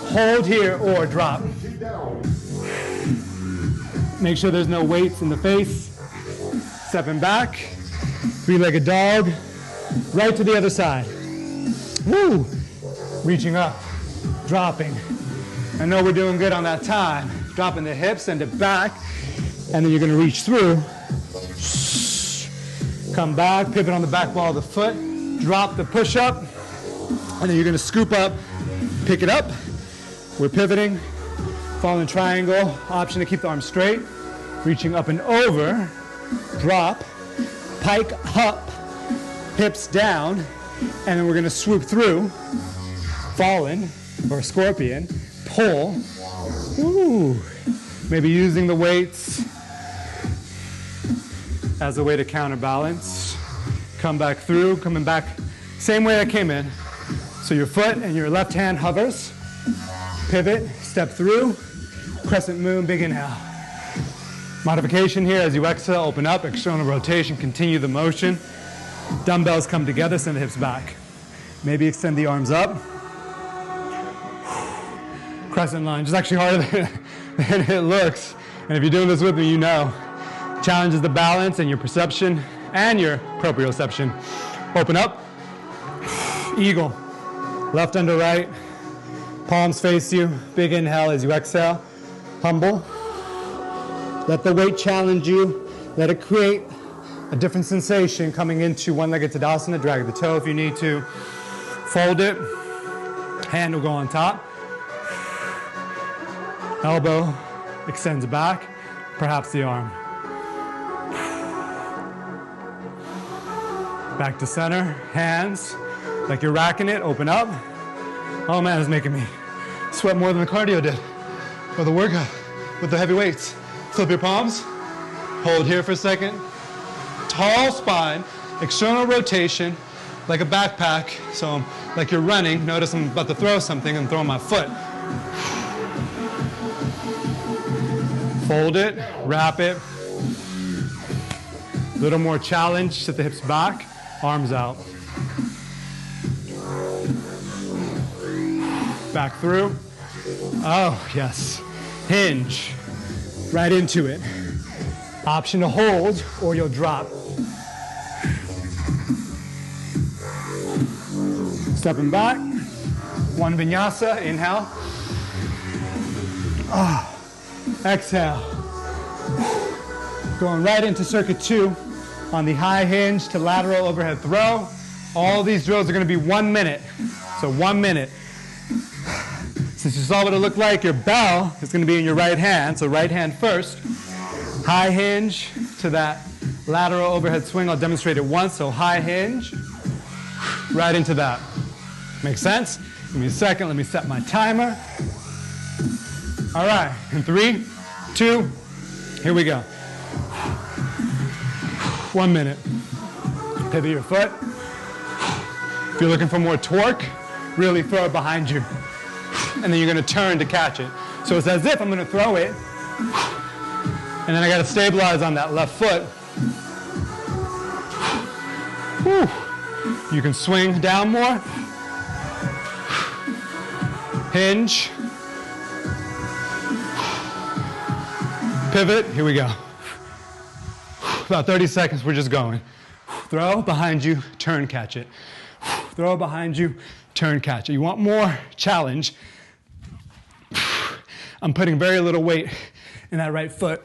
A: hold here or drop. Make sure there's no weights in the face. Stepping back, 3-legged dog, right to the other side. Woo! Reaching up, dropping. I know we're doing good on that time. Dropping the hips, send it back, and then you're going to reach through. Come back, pivot on the back wall of the foot, drop the push-up, and then you're going to scoop up, pick it up. We're pivoting, fallen triangle, option to keep the arms straight, reaching up and over, drop, pike up, hips down, and then we're going to swoop through. Fallen or scorpion, pull. Ooh. Maybe using the weights as a way to counterbalance. Come back through, coming back same way I came in. So your foot and your left hand hovers. Pivot, step through, crescent moon, big inhale. Modification here as you exhale, open up, external rotation, continue the motion. Dumbbells come together, send the hips back. Maybe extend the arms up. crescent lunge. It's actually harder than it looks. And if you're doing this with me, you know. Challenges the balance and your perception and your proprioception. Open up. Eagle. Left under right. Palms face you. Big inhale as you exhale. Humble. Let the weight challenge you. Let it create a different sensation coming into one-legged Tadasana. Drag the toe if you need to. Fold it. Hand will go on top. Elbow extends back. Perhaps the arm. Back to center. Hands like you're racking it. Open up. Oh man, it's making me sweat more than the cardio did. Or the workout with the heavy weights. Flip your palms. Hold here for a second. Tall spine. External rotation like a backpack. So like you're running. Notice I'm about to throw something and throw my foot. Fold it. Wrap it. A little more challenge. Sit the hips back. Arms out. Back through. Oh, yes. Hinge. Right into it. Option to hold or you'll drop. Stepping back. One vinyasa. Inhale. Oh. Exhale. Going right into circuit 2 on the high hinge to lateral overhead throw. All these drills are going to be 1 minute. So 1 minute. Since you saw what it looked like, your bell is going to be in your right hand. So right hand first. High hinge to that lateral overhead swing. I'll demonstrate it once. So high hinge. Right into that. Make sense? Give me a second. Let me set my timer. All right. In 3, 2, here we go. 1 minute. Pivot your foot. If you're looking for more torque, really throw it behind you. And then you're going to turn to catch it. So it's as if I'm going to throw it, and then I got to stabilize on that left foot. Whew. You can swing down more. Hinge. Pivot. Here we go. About 30 seconds, we're just going. Throw behind you, turn, catch it. Throw behind you, turn, catch it. You want more challenge? I'm putting very little weight in that right foot.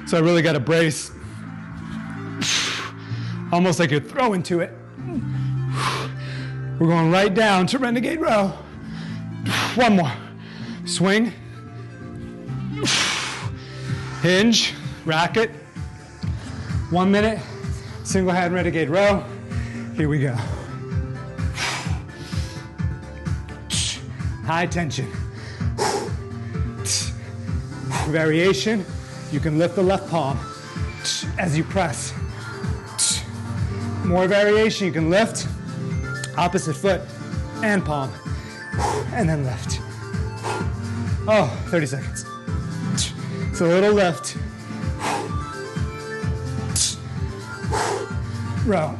A: So I really got to brace. Almost like you're throwing to it. We're going right down to renegade row. One more. Swing. Hinge. Racket. 1 minute. Single hand renegade row. Here we go. High tension. Variation. You can lift the left palm as you press. More variation. You can lift opposite foot and palm. And then lift. Oh, 30 seconds. So a little lift. Row.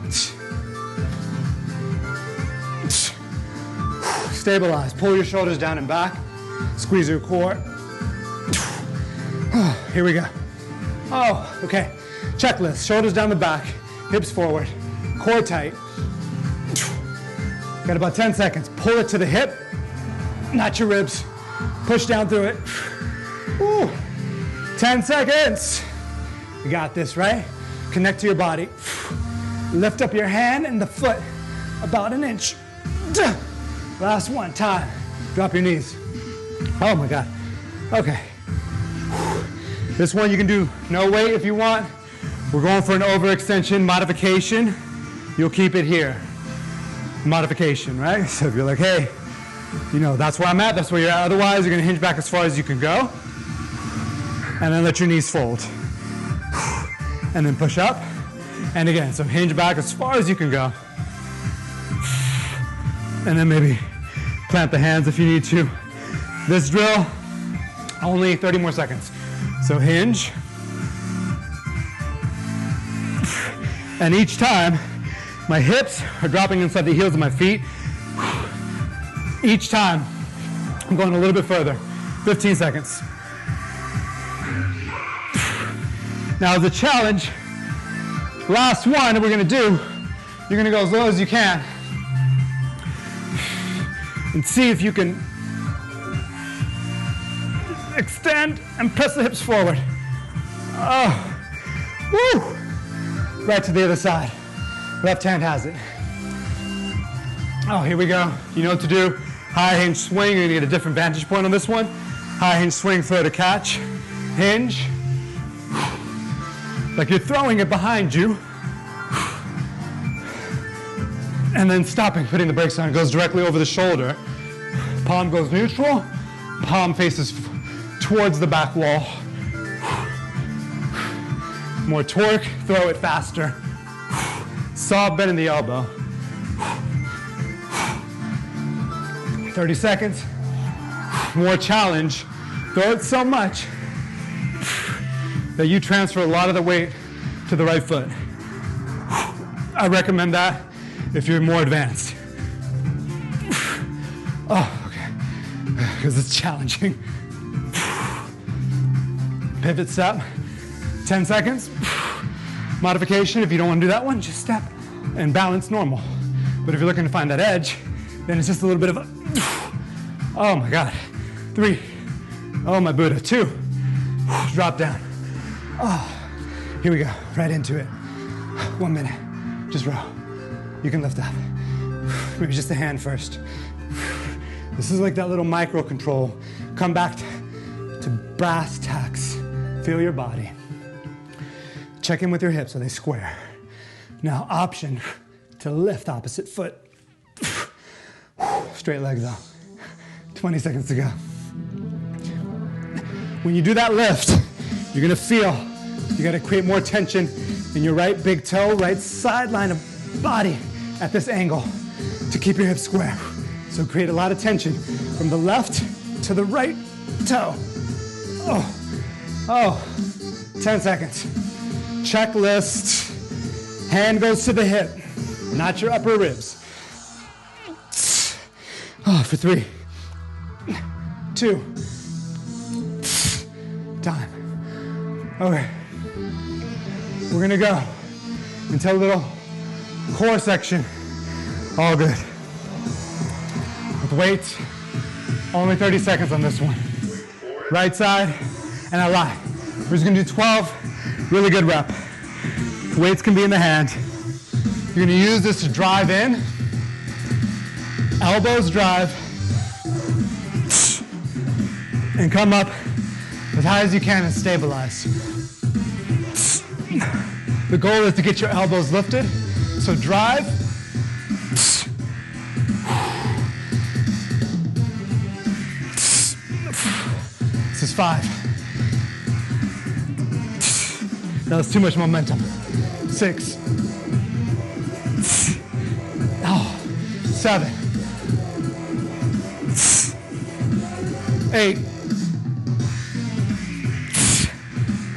A: Stabilize. Pull your shoulders down and back. Squeeze your core. Here we go. Oh, okay. Checklist. Shoulders down the back. Hips forward. Core tight. Got about 10 seconds. Pull it to the hip. Not your ribs. Push down through it. Woo. 10 seconds. You got this, right? Connect to your body. Lift up your hand and the foot about an inch. Last one, time. Drop your knees. Oh my God. Okay. This one you can do no weight if you want. We're going for an overextension modification. You'll keep it here. Modification, right? So if you're like, hey, you know, that's where I'm at, that's where you're at. Otherwise, you're gonna hinge back as far as you can go. And then let your knees fold. And then push up. And again, so hinge back as far as you can go. And then maybe plant the hands if you need to. This drill, only 30 more seconds. So hinge. And each time, my hips are dropping inside the heels of my feet. Each time, I'm going a little bit further. 15 seconds. Now the challenge, last one that we're gonna do, you're gonna go as low as you can and see if you can extend and press the hips forward. Oh, woo! Right to the other side. Left hand has it. Oh, here we go. You know what to do. High hinge swing. You're gonna get a different vantage point on this one. High hinge swing, throw to catch. Hinge. Like you're throwing it behind you. And then stopping, putting the brakes on. It goes directly over the shoulder. Palm goes neutral. Palm faces towards the back wall. More torque, throw it faster. Soft bend in the elbow. 30 seconds. More challenge. Throw it so much that you transfer a lot of the weight to the right foot. I recommend that if you're more advanced. Oh, okay. Because it's challenging. Pivot step. 10 seconds. Modification, if you don't want to do that one, just step and balance normal. But if you're looking to find that edge, then it's just a little bit of a, oh my God. 3, oh my Buddha, 2, drop down. Oh, here we go, right into it. 1 minute, just row. You can lift up. Maybe just a hand first. This is like that little micro control. Come back to brass tacks. Feel your body. Check in with your hips, are they square? Now, option to lift opposite foot. Straight leg though. 20 seconds to go. When you do that lift, you're gonna feel, you gotta create more tension in your right big toe, right sideline of body at this angle to keep your hips square. So create a lot of tension from the left to the right toe. Oh, 10 seconds. Checklist, hand goes to the hip, not your upper ribs. Oh, for 3, 2, time. Okay, we're gonna go into a little core section. All good. With weights, only 30 seconds on this one. Right side, and I lie. We're just gonna do 12 really good rep. Weights can be in the hand. You're gonna use this to drive in. Elbows drive. And come up as high as you can and stabilize. The goal is to get your elbows lifted. So drive. This is 5. That was too much momentum. 6. Oh, 7. 8.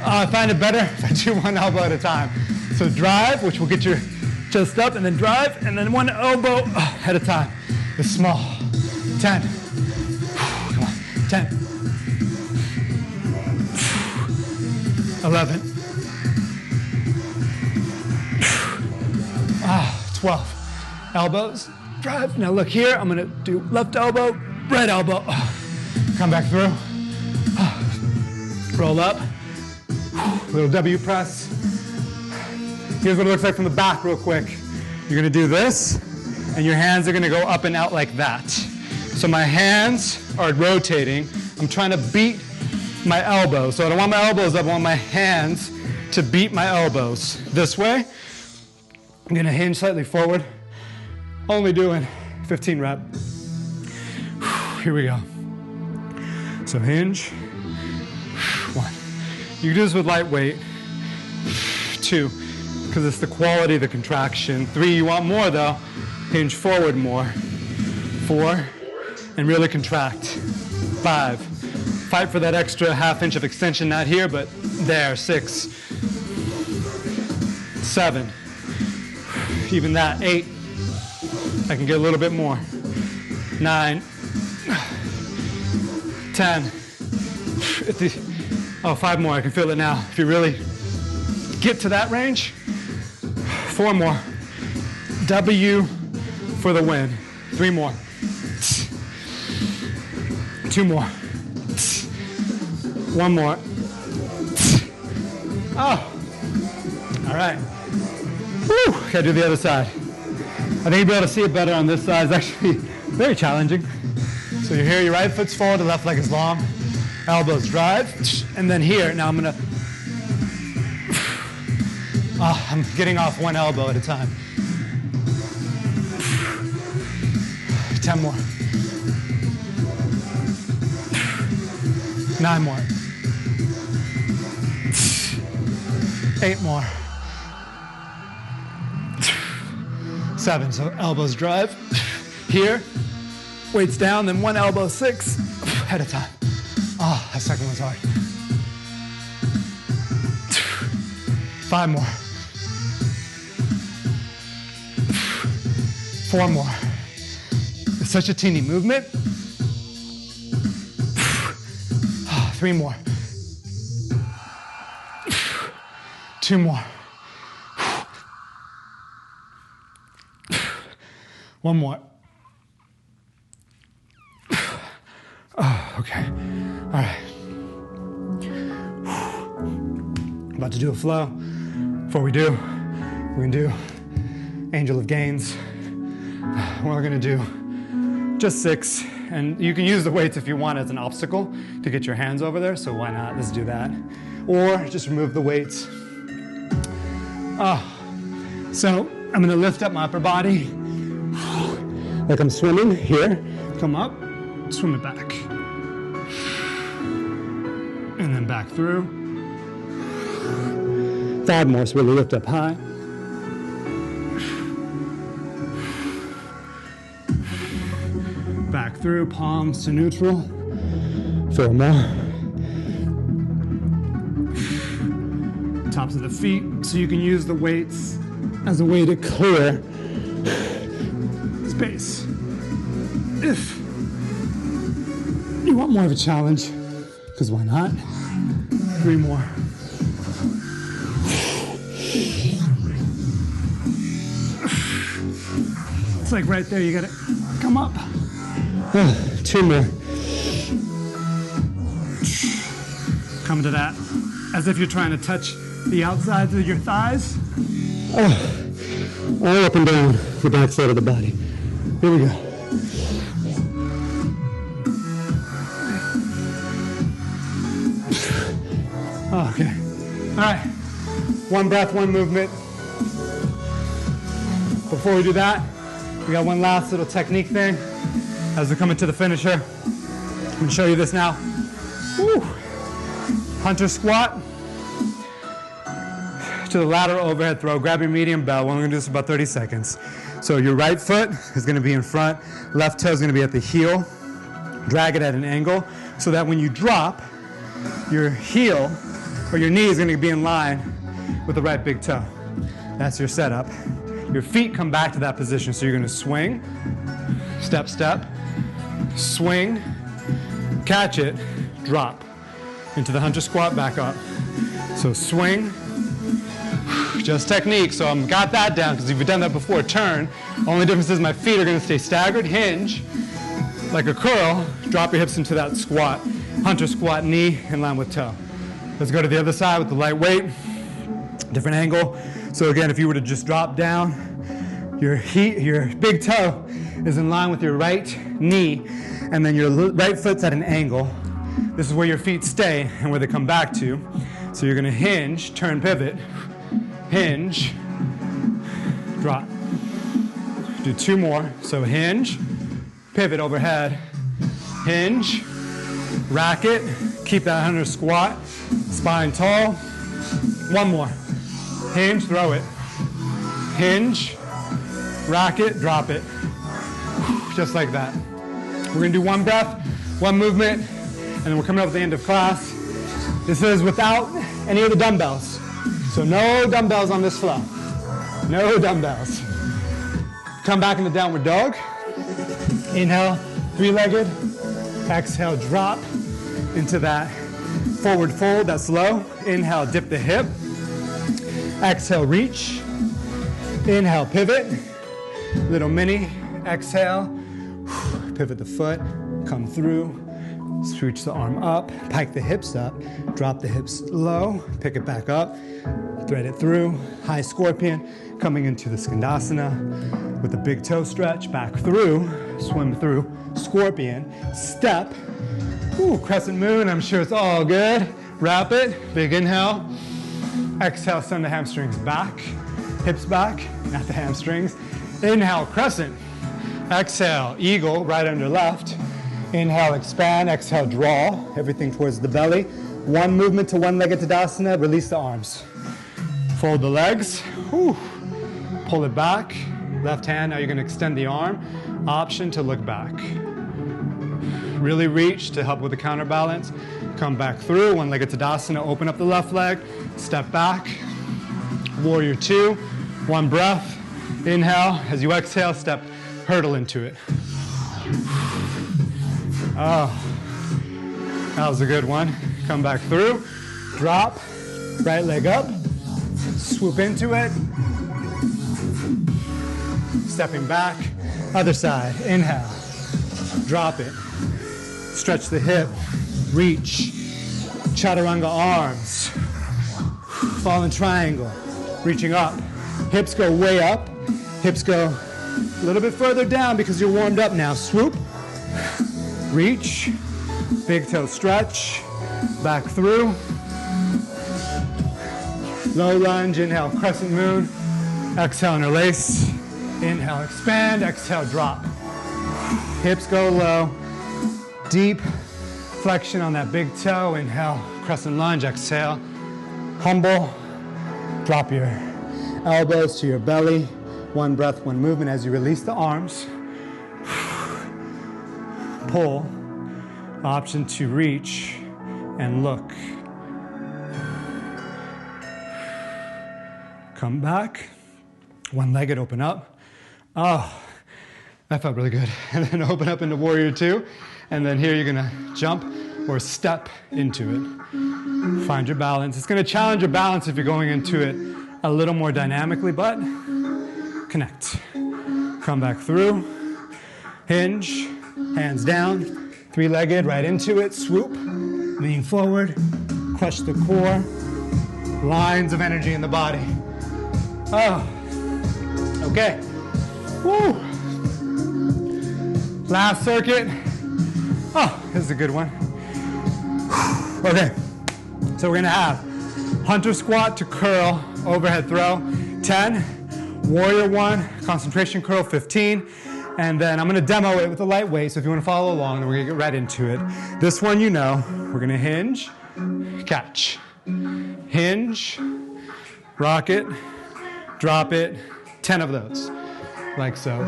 A: I find it better if I do one elbow at a time. So drive, which will get your chest up, and then drive, and then one elbow at a time. It's small. 10. Come on. 10. 11. 12. Elbows, drive. Now look here, I'm gonna do left elbow, right elbow. Come back through. Roll up. Little W press. Here's what it looks like from the back real quick. You're gonna do this, and your hands are gonna go up and out like that. So my hands are rotating. I'm trying to beat my elbows. So I don't want my elbows up, I want my hands to beat my elbows. This way. I'm gonna hinge slightly forward. Only doing 15 rep. Here we go. So hinge. 1. You can do this with light weight. 2, because it's the quality of the contraction. 3, you want more though. Hinge forward more. 4, and really contract. 5, fight for that extra ½ inch of extension, not here, but there. 6, 7, even that. 8, I can get a little bit more. 9, 10. Oh, 5 more, I can feel it now. If you really get to that range, 4 more. W for the win. 3 more. 2 more. 1 more. Oh, all right. Woo, gotta do the other side. I think you'll be able to see it better on this side. It's actually very challenging. So you're here, your right foot's forward, the left leg is long. Elbows drive, and then here, now I'm gonna, I'm getting off one elbow at a time. 10 more. 9 more. 8 more. 7, so elbows drive. Here, weights down, then 1 elbow, 6 at a time. Oh, that second one's hard. 5 more. 4 more. It's such a teeny movement. 3 more. 2 more. 1 more. Oh, okay. All right. About to do a flow. Before we do, we're gonna do Angel of Gains. We're gonna do just 6, and you can use the weights if you want as an obstacle to get your hands over there, so why not? Let's do that. Or just remove the weights. So I'm gonna lift up my upper body like I'm swimming here, come up, swim it back. And then back through. 5 more, so really lift up high. Back through, palms to neutral. 4 more. Tops of the feet, so you can use the weights as a way to clear space. If you want more of a challenge, because why not? 3 more. It's like right there, you gotta come up. 2 more. Come to that, as if you're trying to touch the outsides of your thighs. All up and down the back side of the body. Here we go. Okay. All right. 1 breath, 1 movement. Before we do that, we got one last little technique thing as we're coming to the finisher. I'm going to show you this now. Woo. Hunter squat to the lateral overhead throw. Grab your medium bell. We're only going to do this for about 30 seconds. So your right foot is going to be in front. Left toe is going to be at the heel. Drag it at an angle so that when you drop, your heel or your knee is going to be in line with the right big toe. That's your setup. Your feet come back to that position. So you're going to swing, step, step, swing, catch it, drop into the hunter squat, back up. So swing, just technique. So I've got that down because if you've done that before, turn. Only difference is my feet are going to stay staggered, hinge, like a curl, drop your hips into that squat. Hunter squat, knee in line with toe. Let's go to the other side with the light weight. Different angle. So again, if you were to just drop down, your big toe is in line with your right knee, and then your right foot's at an angle. This is where your feet stay and where they come back to. So you're gonna hinge, turn, pivot, hinge, drop. Do 2 more. So hinge, pivot overhead, hinge, racket, keep that hunter squat, spine tall. 1 more. Hinge, throw it. Hinge, racket, drop it. Just like that. We're gonna do 1 breath, 1 movement, and then we're coming up at the end of class. This is without any of the dumbbells. So no dumbbells on this flow. No dumbbells. Come back into downward dog. Inhale, 3-legged. Exhale, drop. into that forward fold, that's low. Inhale, dip the hip. Exhale, reach. Inhale, pivot. Little mini. Exhale, pivot the foot, come through, reach the arm up, pike the hips up, drop the hips low, pick it back up, thread it through, high scorpion, coming into the Skandasana with a big toe stretch, back through, swim through, scorpion, step, crescent moon, I'm sure it's all good, wrap it, big inhale, exhale, send the hamstrings back, hips back, not the hamstrings, inhale, crescent, exhale, eagle, right under left. Inhale, expand. Exhale, draw. Everything towards the belly. One movement to one-legged Tadasana. Release the arms. Fold the legs. Pull it back. Left hand. Now you're going to extend the arm. Option to look back. Really reach to help with the counterbalance. Come back through. One-legged Tadasana. Open up the left leg. Step back. Warrior two. One breath. Inhale. As you exhale, step hurdle into it. Oh, that was a good one. Come back through, drop, right leg up, swoop into it, stepping back, other side, inhale, drop it, stretch the hip, reach, chaturanga arms, fallen triangle, reaching up, hips go way up, hips go a little bit further down because you're warmed up now. Swoop, reach, big toe stretch, back through. Low lunge, inhale, crescent moon. Exhale, interlace. Inhale, expand. Exhale, drop. Hips go low. Deep flexion on that big toe. Inhale, crescent lunge. Exhale, humble. Drop your elbows to your belly. One breath, one movement as you release the arms. Pull. Option to reach and look. Come back. One-legged, open up. Oh, that felt really good. And then open up into warrior two. And then here you're gonna jump or step into it. Find your balance. It's gonna challenge your balance if you're going into it a little more dynamically, but connect. Come back through. Hinge, hands down. Three-legged, right into it. Swoop, lean forward, crush the core. Lines of energy in the body. Oh, okay. Woo. Last circuit. Oh, this is a good one. Okay, so we're gonna have hunter squat to curl, overhead throw, 10, warrior one, concentration curl, 15, and then I'm gonna demo it with a light weight, so if you wanna follow along, then we're gonna get right into it. This one you know, we're gonna hinge, catch, hinge, rock it, drop it, 10 of those, like so.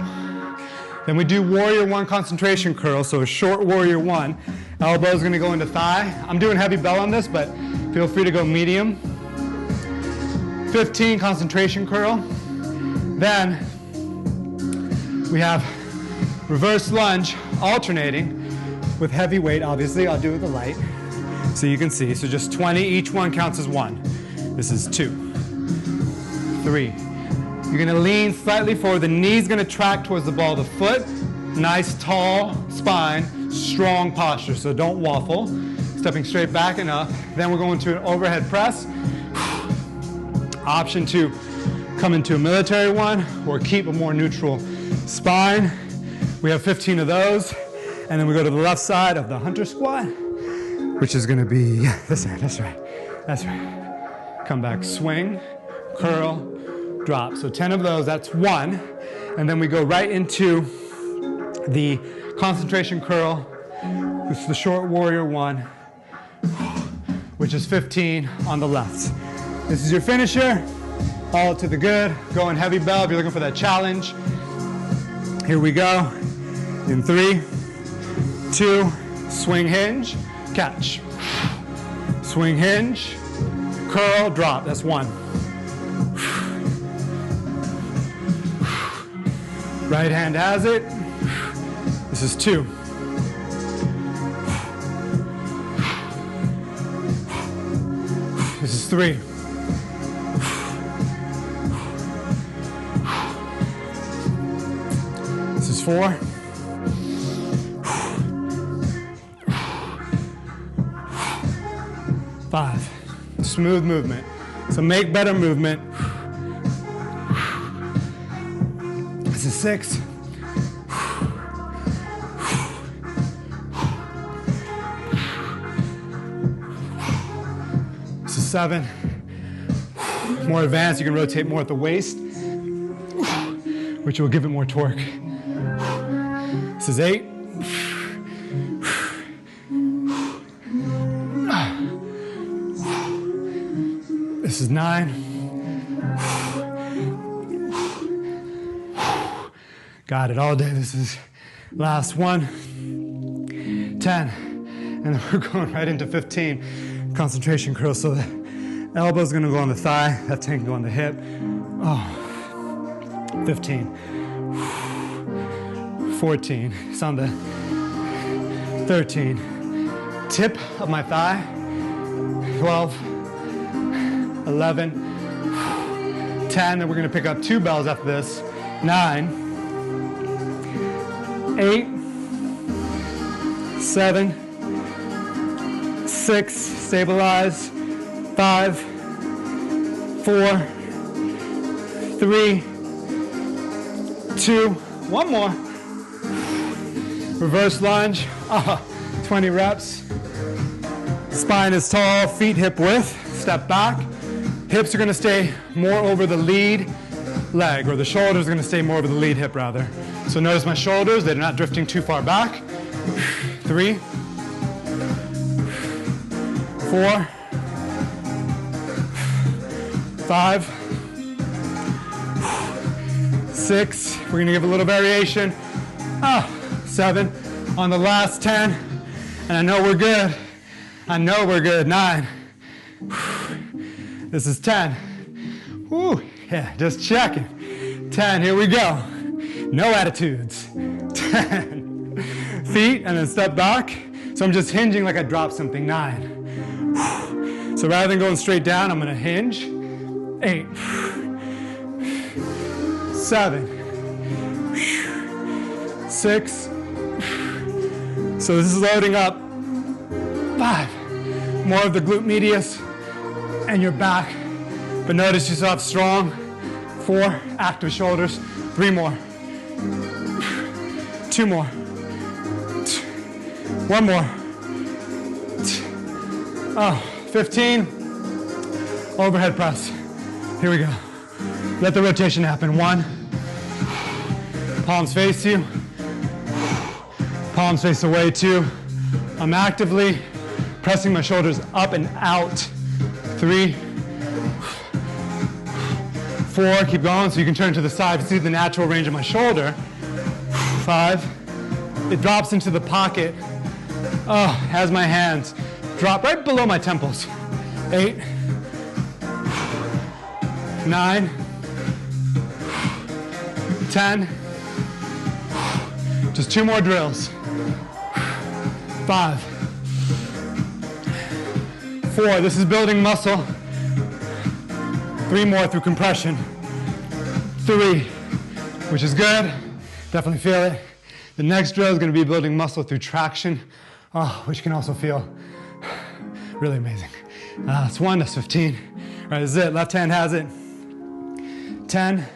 A: Then we do warrior one concentration curl, so a short warrior one. Elbow's gonna go into thigh. I'm doing heavy bell on this, but feel free to go medium. 15 concentration curl. Then we have reverse lunge alternating with heavy weight. Obviously, I'll do it with the light so you can see. So just 20, each one counts as one. This is 2, 3. You're gonna lean slightly forward. The knee's gonna track towards the ball of the foot. Nice tall spine, strong posture, so don't waffle. Stepping straight back and up. Then we're going to an overhead press. Option to come into a military one or keep a more neutral spine. We have 15 of those. And then we go to the left side of the hunter squat, which is gonna be this side, that's right, that's right. Come back, swing, curl, drop. So 10 of those, that's one. And then we go right into the concentration curl. This is the short warrior one, which is 15 on the left. This is your finisher. All to the good. Going heavy bell if you're looking for that challenge. Here we go. In 3, 2, swing hinge, catch. Swing hinge, curl, drop. That's 1. Right hand has it. This is 2. This is 3. This is 4. 5. Smooth movement. So make better movement. This is 6. This is 7. More advanced, you can rotate more at the waist, which will give it more torque. This is 8. This is 9. Got it all day. This is last one. 10. And then we're going right into 15. Concentration curl. So the elbow's gonna go on the thigh, that 10 can go on the hip. Oh, 15. 14. It's on the 13. Tip of my thigh. 12. 11, 10, then we're going to pick up 2 bells after this. 9, 8, 7, 6, stabilize, 5, 4, 3, 2, one more. Reverse lunge, 20 reps. Spine is tall, feet hip width, step back. Hips are going to stay more over the lead leg, or the shoulders are going to stay more over the lead hip rather. So notice my shoulders, they're not drifting too far back. 3, 4, 5, 6. We're going to give a little variation. 7. On the last 10. And I know we're good. I know we're good. 9. This is 10. Woo, yeah, just checking. 10, here we go. No attitudes. 10. Feet, and then step back. So I'm just hinging like I dropped something. 9. So rather than going straight down, I'm gonna hinge. 8. 7. 6. So this is loading up. 5. More of the glute medius and your back, but notice yourself strong. 4, active shoulders. 3 more. 2 more. 1 more. 15. Overhead press. Here we go. Let the rotation happen. 1. Palms face you. Palms face away. 2. I'm actively pressing my shoulders up and out. 3, 4, keep going so you can turn to the side to see the natural range of my shoulder. 5, it drops into the pocket as my hands drop right below my temples. 8, 9, 10, just 2 more drills. 5, 4, this is building muscle. 3 more through compression. 3, which is good. Definitely feel it. The next drill is going to be building muscle through traction, which can also feel really amazing. That's 1, that's 15. All right, this is it. Left hand has it. 10,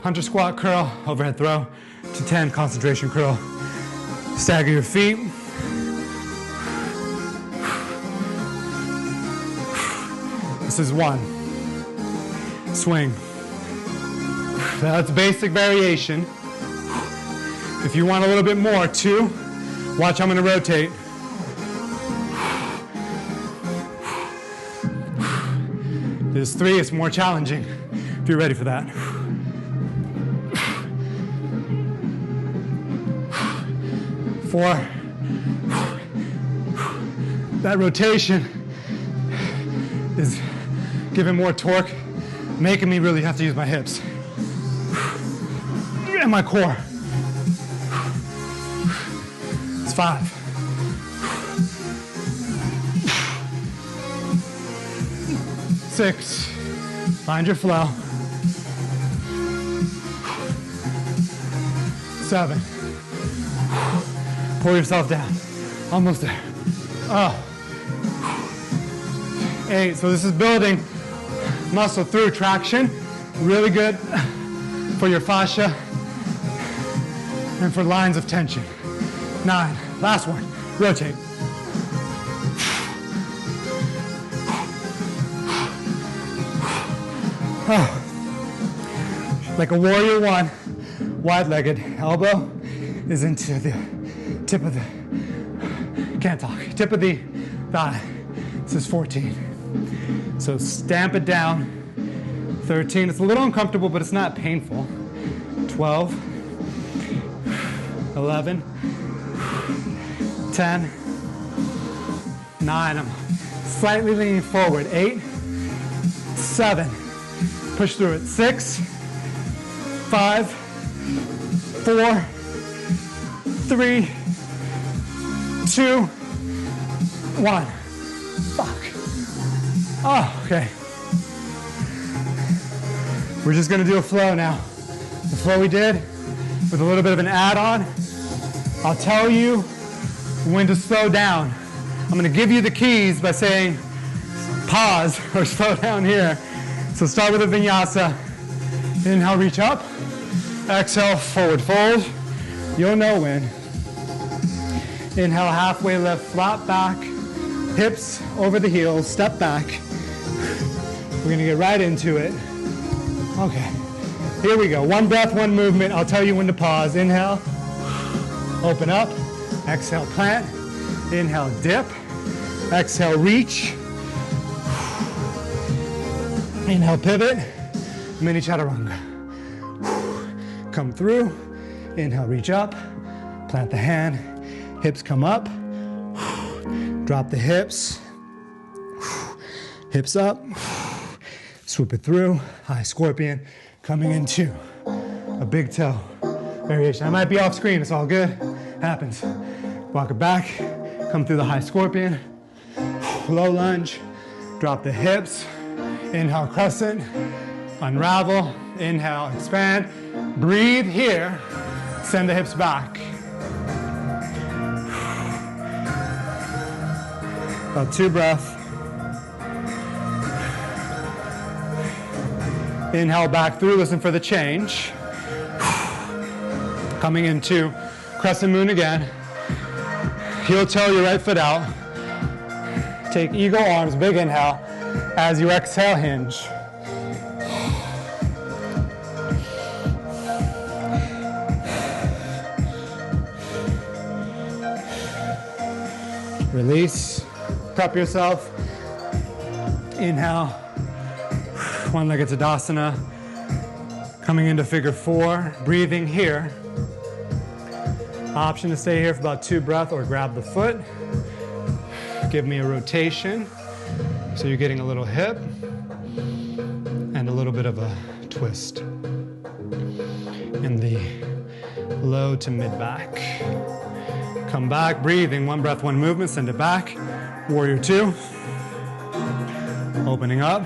A: hunter squat curl, overhead throw. To 10, concentration curl. Stagger your feet. This is 1. Swing. That's basic variation. If you want a little bit more, 2. Watch how I'm going to rotate. This is 3. It's more challenging if you're ready for that. 4. That rotation is giving more torque, making me really have to use my hips and my core. It's 5. 6. Find your flow. 7. Pull yourself down. Almost there. 8. So this is building muscle through traction. Really good for your fascia and for lines of tension. 9. Last one. Rotate. Like a warrior one, wide-legged. Elbow is into the tip of the, can't talk, tip of the thigh. This is 14. So stamp it down. 13, it's a little uncomfortable, but it's not painful. 12, 11, 10, 9, I'm slightly leaning forward. 8, 7, push through it. 6, 5, 4, 3, 2, 1. Fuck. Oh, okay. We're just gonna do a flow now. The flow we did with a little bit of an add-on. I'll tell you when to slow down. I'm gonna give you the keys by saying pause or slow down here. So start with a vinyasa. Inhale, reach up. Exhale, forward fold. You'll know when. Inhale, halfway lift, flat back. Hips over the heels, step back. We're gonna get right into it. Okay, here we go. One breath, one movement. I'll tell you when to pause. Inhale, open up. Exhale, plant. Inhale, dip. Exhale, reach. Inhale, pivot. Mini chaturanga. Come through. Inhale, reach up. Plant the hand. Hips come up. Drop the hips. Hips up. Swoop it through. High scorpion. Coming into a big toe variation. I might be off screen. It's all good. Happens. Walk it back. Come through the high scorpion. Low lunge. Drop the hips. Inhale, crescent. Unravel. Inhale, expand. Breathe here. Send the hips back. About 2 breaths. Inhale back through, listen for the change. Coming into crescent moon again. Heel toe your right foot out. Take eagle arms, big inhale. As you exhale, hinge. Release. Prep yourself. Inhale. One-legged Tadasana. Coming into figure 4. Breathing here. Option to stay here for about 2 breaths or grab the foot. Give me a rotation. So you're getting a little hip and a little bit of a twist in the low to mid back. Come back, breathing, 1 breath, 1 movement, send it back. Warrior 2. Opening up.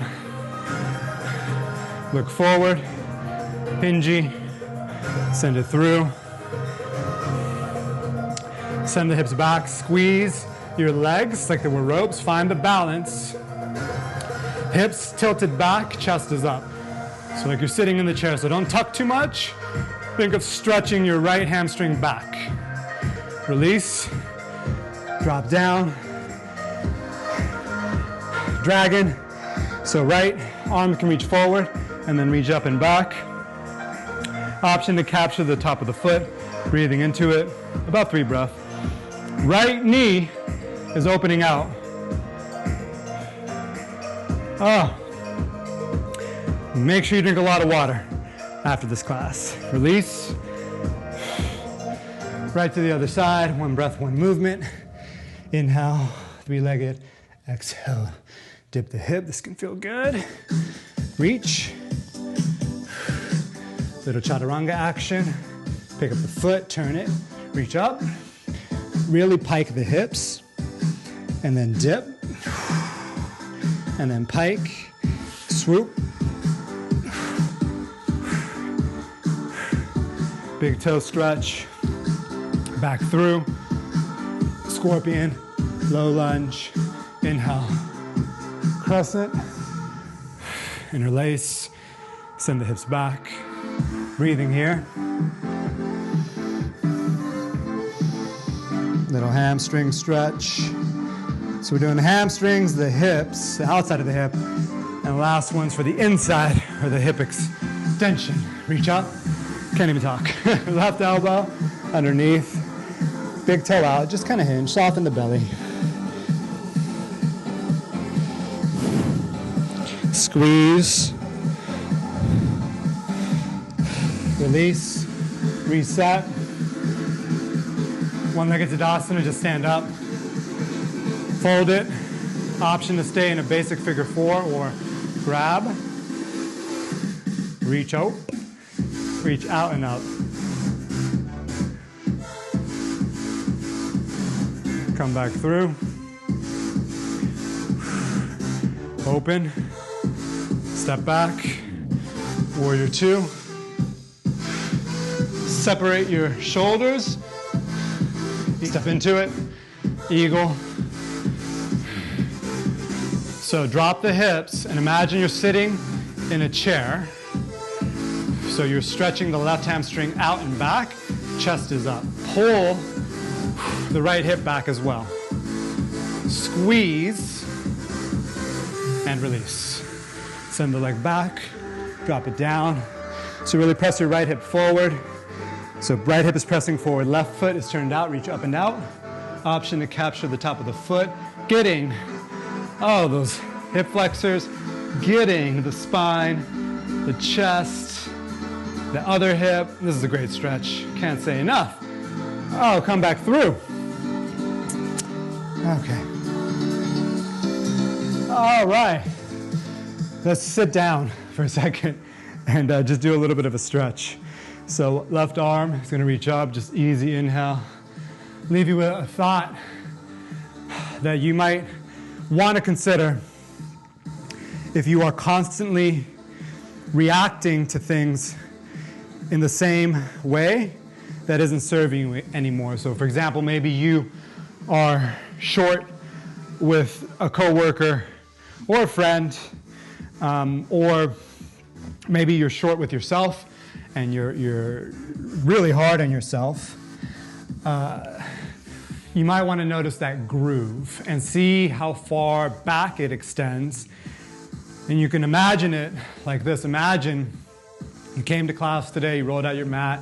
A: Look forward. Hingy. Send it through. Send the hips back. Squeeze your legs like there were ropes. Find the balance. Hips tilted back, chest is up. So like you're sitting in the chair, so don't tuck too much. Think of stretching your right hamstring back. Release. Drop down. Dragon. So right arm can reach forward and then reach up and back. Option to capture the top of the foot, breathing into it. About 3 breaths. Right knee is opening out. Make sure you drink a lot of water after this class. Release. Right to the other side. 1 breath, 1 movement. Inhale, 3-legged. Exhale, dip the hip. This can feel good. Reach. Little chaturanga action. Pick up the foot, turn it, reach up. Really pike the hips. And then dip. And then pike. Swoop. Big toe stretch. Back through. Scorpion. Low lunge. Inhale. Crescent. Interlace. Send the hips back. Breathing here. Little hamstring stretch. So we're doing the hamstrings, the hips, the outside of the hip, and the last one's for the inside, or the hip extension. Reach up, can't even talk. Left elbow underneath, big toe out, just kind of hinge, soften the belly. Squeeze. Release, reset. One-legged Tadasana, just stand up. Fold it. Option to stay in a basic figure 4 or grab. Reach out. Reach out and up. Come back through. Open. Step back. Warrior 2. Separate your shoulders. Step into it. Eagle. So drop the hips and imagine you're sitting in a chair. So you're stretching the left hamstring out and back. Chest is up. Pull the right hip back as well. Squeeze and release. Send the leg back. Drop it down. So really press your right hip forward. So right hip is pressing forward. Left foot is turned out. Reach up and out. Option to capture the top of the foot. Getting those hip flexors, getting the spine, the chest, the other hip. This is a great stretch. Can't say enough. Oh, come back through. Okay. All right. Let's sit down for a second and just do a little bit of a stretch. So left arm is going to reach up, just easy inhale. Leave you with a thought that you might want to consider. If you are constantly reacting to things in the same way, that isn't serving you anymore. So for example, maybe you are short with a coworker or a friend, or maybe you're short with yourself and you're really hard on yourself. You might want to notice that groove and see how far back it extends. And you can imagine it like this. Imagine you came to class today, you rolled out your mat,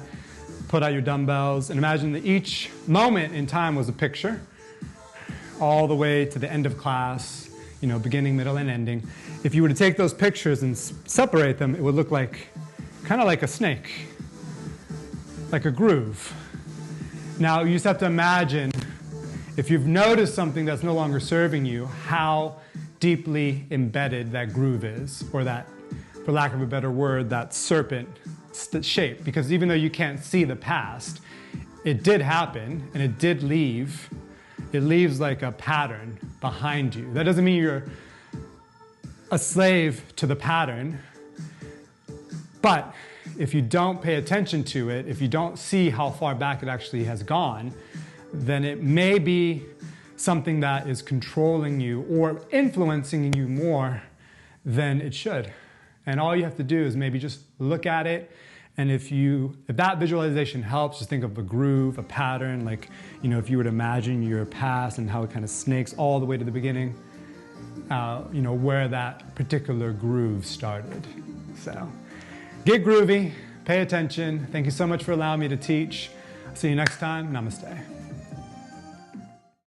A: put out your dumbbells, and imagine that each moment in time was a picture, all the way to the end of class, beginning, middle, and ending. If you were to take those pictures and separate them, it would look like, kind of like a snake, like a groove. Now, you just have to imagine, if you've noticed something that's no longer serving you, how deeply embedded that groove is, or that, for lack of a better word, that serpent shape. Because even though you can't see the past, it did happen and it did leave. It leaves like a pattern behind you. That doesn't mean you're a slave to the pattern, but if you don't pay attention to it, if you don't see how far back it actually has gone, then it may be something that is controlling you or influencing you more than it should. And all you have to do is maybe just look at it, and if that visualization helps, just think of a groove, a pattern, like, if you were to imagine your past and how it kind of snakes all the way to the beginning, where that particular groove started. So get groovy, pay attention. Thank you so much for allowing me to teach. See you next time. Namaste.